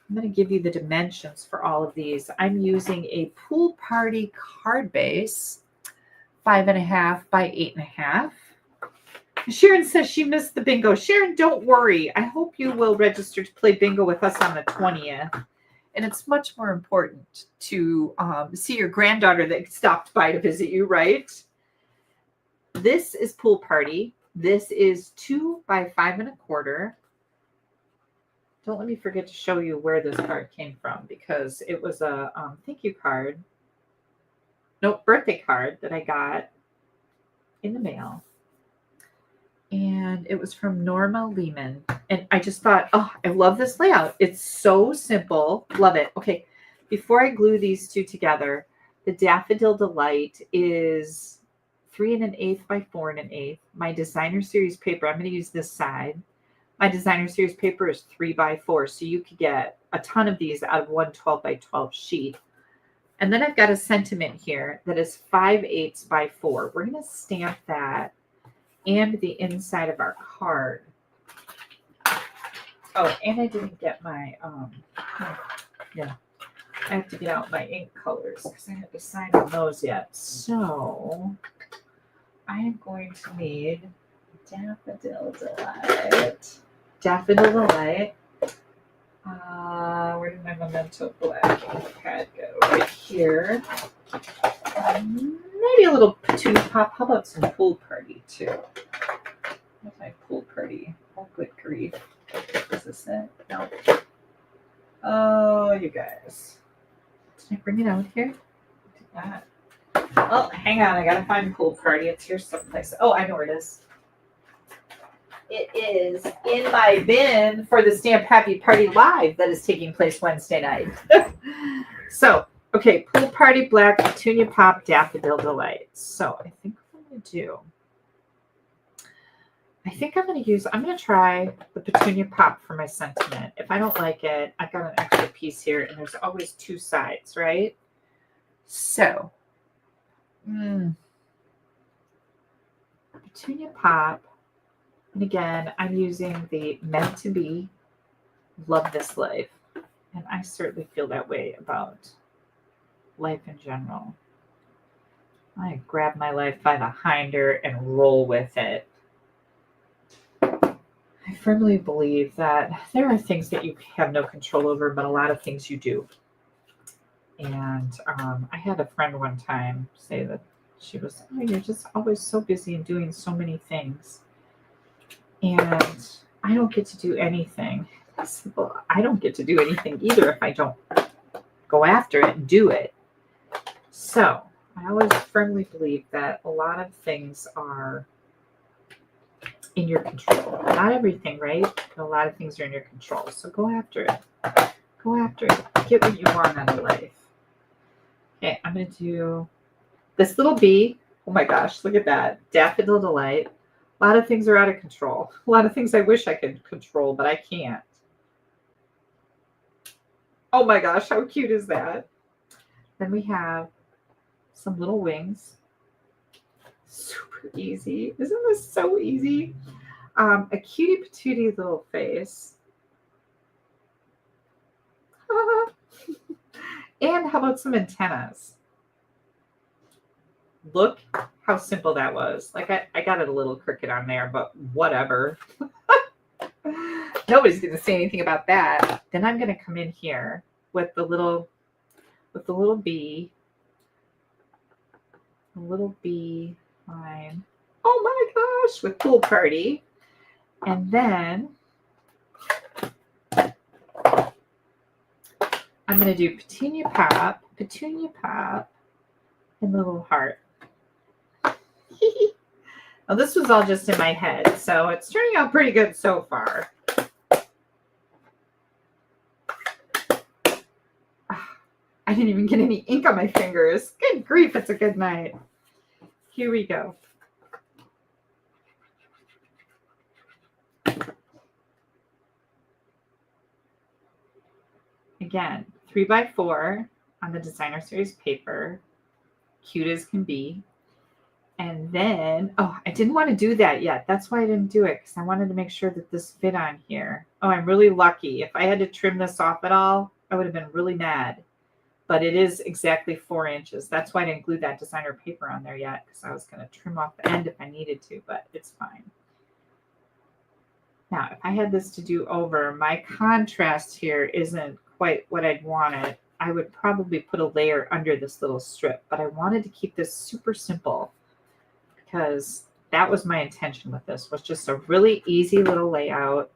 I'm going to give you the dimensions for all of these. I'm using a Pool Party card base, 5.5 by 8.5. Sharon says she missed the bingo. Sharon, don't worry. I hope you will register to play bingo with us on the 20th. And it's much more important to see your granddaughter that stopped by to visit you, right? This is Pool Party. This is 2 by 5.25. Don't let me forget to show you where this card came from because it was a thank you card. No, birthday card that I got in the mail. And it was from Norma Lehman. And I just thought, oh, I love this layout. It's so simple. Love it. Okay, before I glue these two together, the Daffodil Delight is 3 1/8 by 4 1/8. My Designer Series paper, I'm going to use this side. My Designer Series paper is 3 by 4, so you could get a ton of these out of one 12 by 12 sheet. And then I've got a sentiment here that is 5/8 by 4. We're going to stamp that and the inside of our card. Oh, and I didn't get my, yeah. I have to get out my ink colors because I haven't decided on those yet. So I am going to need Daffodil Delight. Daffodil Delight. Where did my Memento Black ink pad go? Right here. Maybe a little Petunia Pop. How about some Pool Party too? What's my Pool Party? Oh, good grief. Is this it? No. Oh, you guys. Did I bring it out here? I did not. Oh, hang on. I gotta find Pool Party. It's here someplace. Oh, I know where it is. It is in my bin for the Stamp Happy Party Live that is taking place Wednesday night. So, okay, Pool Party Black, Petunia Pop, Daffodil Delight. So, I think what I'm going to do, I'm going to try the Petunia Pop for my sentiment. If I don't like it, I've got an extra piece here, and there's always two sides, right? So, Petunia Pop. And again, I'm using the Meant to Be Love This Life. And I certainly feel that way about life in general. I grab my life by the hinder and roll with it. I firmly believe that there are things that you have no control over, but a lot of things you do. And I had a friend one time say that she was, oh, you're just always so busy and doing so many things. And I don't get to do anything. I said, well, I don't get to do anything either if I don't go after it and do it. So I always firmly believe that a lot of things are in your control. Not everything, right? But a lot of things are in your control. So go after it. Go after it. Get what you want out of life. Okay, I'm going to do this little bee. Oh my gosh, look at that. Daffodil Delight. A lot of things are out of control. A lot of things I wish I could control, but I can't. Oh my gosh, how cute is that? Then we have some little wings. Super easy. Isn't this so easy? A cutie patootie little face. And how about some antennas? Look how simple that was. Like I got it a little crooked on there, but whatever. Nobody's going to say anything about that. Then I'm going to come in here with the little bee. A little bee line. Oh my gosh, with Pool Party. And then I'm going to do Petunia Pop, and little heart. Now this was all just in my head, so it's turning out pretty good so far. I didn't even get any ink on my fingers. Good grief, it's a good night. Here we go. Again, 3x4 on the Designer Series paper. Cute as can be. And then, oh, I didn't want to do that yet. That's why I didn't do it, because I wanted to make sure that this fit on here. Oh, I'm really lucky. If I had to trim this off at all, I would have been really mad. But it is exactly 4 inches. That's why I didn't glue that designer paper on there yet, because I was going to trim off the end if I needed to, but it's fine. Now, if I had this to do over, my contrast here isn't quite what I'd wanted. I would probably put a layer under this little strip, but I wanted to keep this super simple because that was my intention with this, was just a really easy little layout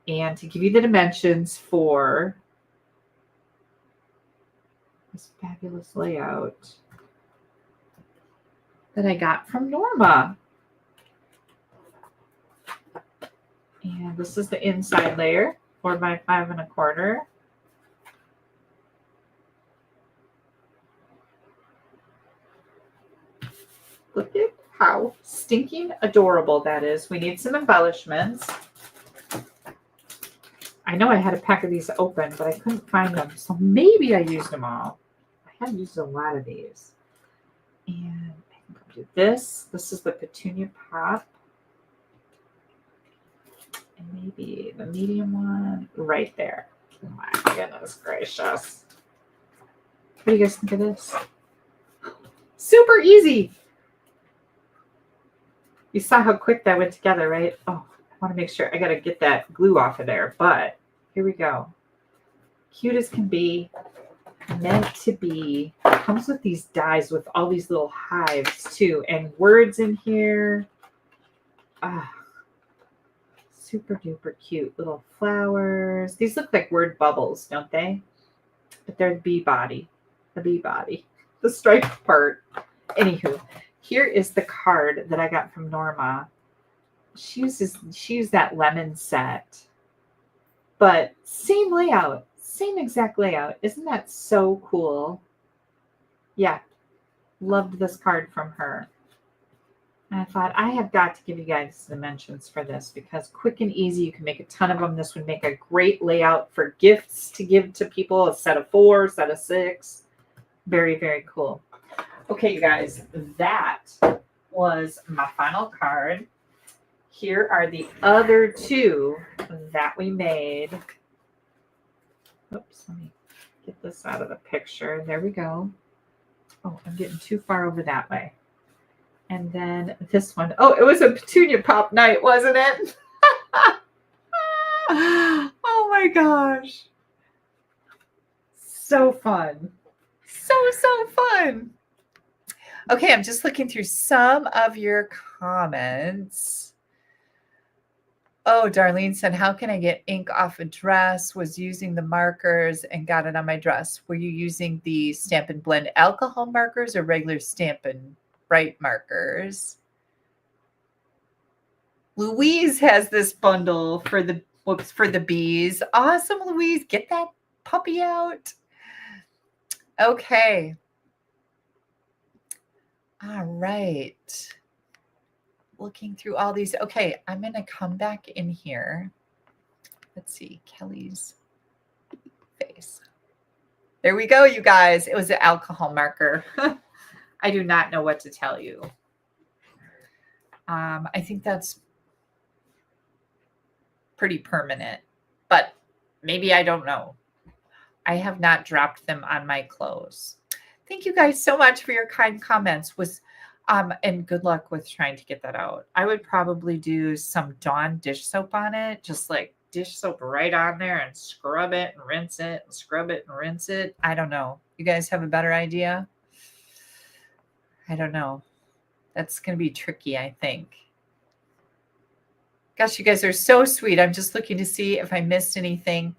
and to give you the dimensions for this fabulous layout that I got from Norma. And this is the inside layer, 4x5 1/4. Look at how stinking adorable that is. We need some embellishments. I know I had a pack of these open, but I couldn't find them. So maybe I used them all. I have used a lot of these. And I think I'll do this. This is the Petunia Pop. And maybe the medium one right there. Oh my goodness gracious. What do you guys think of this? Super easy. You saw how quick that went together, right? Oh, I want to make sure. I got to get that glue off of there, but Here we go. Cute as can be. Meant to be. It comes with these dies with all these little hives too, and words in here. Super duper cute little flowers. These look like word bubbles, don't they? But they're the bee body, the striped part. Anywho, here is the card that I got from Norma. She used that lemon set, but same layout, same exact layout. Isn't that so cool? Yeah, loved this card from her. And I thought I have got to give you guys dimensions for this because quick and easy. You can make a ton of them. This would make a great layout for gifts to give to people. A set of 4, set of 6. Very, very cool. Okay, you guys, that was my final card. Here are the other 2 that we made. Oops, let me get this out of the picture. There we go. Oh, I'm getting too far over that way. And then this one. Oh, it was a petunia pop night, wasn't it? Oh my gosh. So fun. So fun. Okay, I'm just looking through some of your comments. Oh, Darlene said, how can I get ink off a dress? Was using the markers and got it on my dress. Were you using the Stampin' Blend alcohol markers or regular Stampin' Bright markers? Louise has this bundle for the bees. Awesome, Louise. Get that puppy out. Okay. All right. Looking through all these. Okay, I'm going to come back in here. Let's see, Kelly's face. There we go, you guys. It was an alcohol marker. I do not know what to tell you. I think that's pretty permanent, but maybe I don't know. I have not dropped them on my clothes. Thank you guys so much for your kind comments. And good luck with trying to get that out. I would probably do some Dawn dish soap on it, just like dish soap right on there and scrub it and rinse it and scrub it and rinse it. I don't know. You guys have a better idea? I don't know. That's going to be tricky, I think. Gosh, you guys are so sweet. I'm just looking to see if I missed anything.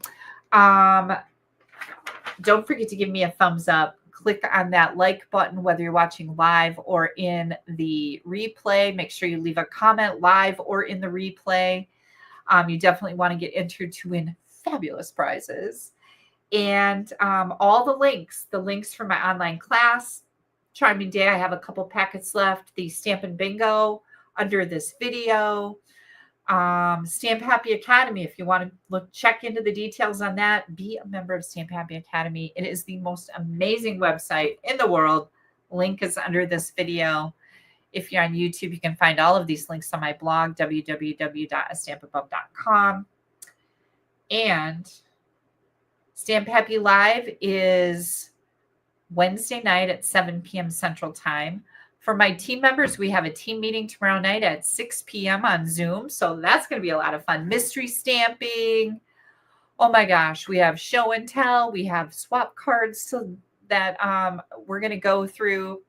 Don't forget to give me a thumbs up. Click on that like button, whether you're watching live or in the replay. Make sure you leave a comment live or in the replay. You definitely want to get entered to win fabulous prizes. And all the links for my online class, Charming Day, I have a couple packets left. The Stampin' Bingo under this video. Stamp Happy Academy, if you want to check into the details on that, be a member of Stamp Happy Academy. It is the most amazing website in the world. Link is under this video. If you're on YouTube, you can find all of these links on my blog, www.AStampAbove.com. And Stamp Happy Live is Wednesday night at 7 p.m. Central Time. For my team members, we have a team meeting tomorrow night at 6 p.m. on Zoom. So that's going to be a lot of fun. Mystery stamping. Oh my gosh. We have show and tell. We have swap cards that we're going to go through.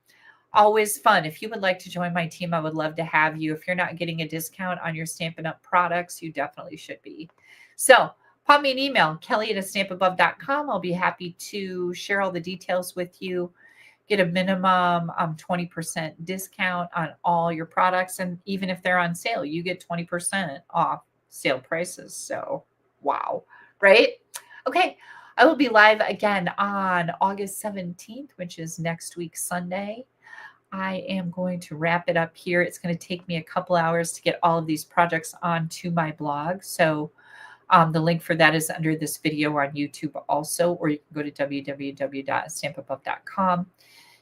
Always fun. If you would like to join my team, I would love to have you. If you're not getting a discount on your Stampin' Up! Products, you definitely should be. So pop me an email, kelly@AStampAbove.com. I'll be happy to share all the details with you. Get a minimum 20% discount on all your products. And even if they're on sale, you get 20% off sale prices. So, wow, right? Okay, I will be live again on August 17th, which is next week, Sunday. I am going to wrap it up here. It's going to take me a couple hours to get all of these projects onto my blog. So the link for that is under this video on YouTube also, or you can go to www.AStampAbove.com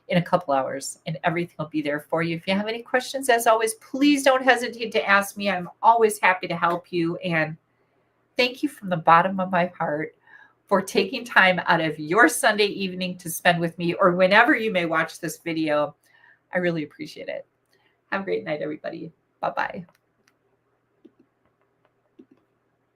in a couple hours and everything will be there for you. If you have any questions, as always, please don't hesitate to ask me. I'm always happy to help you. And thank you from the bottom of my heart for taking time out of your Sunday evening to spend with me, or whenever you may watch this video. I really appreciate it. Have a great night, everybody. Bye-bye.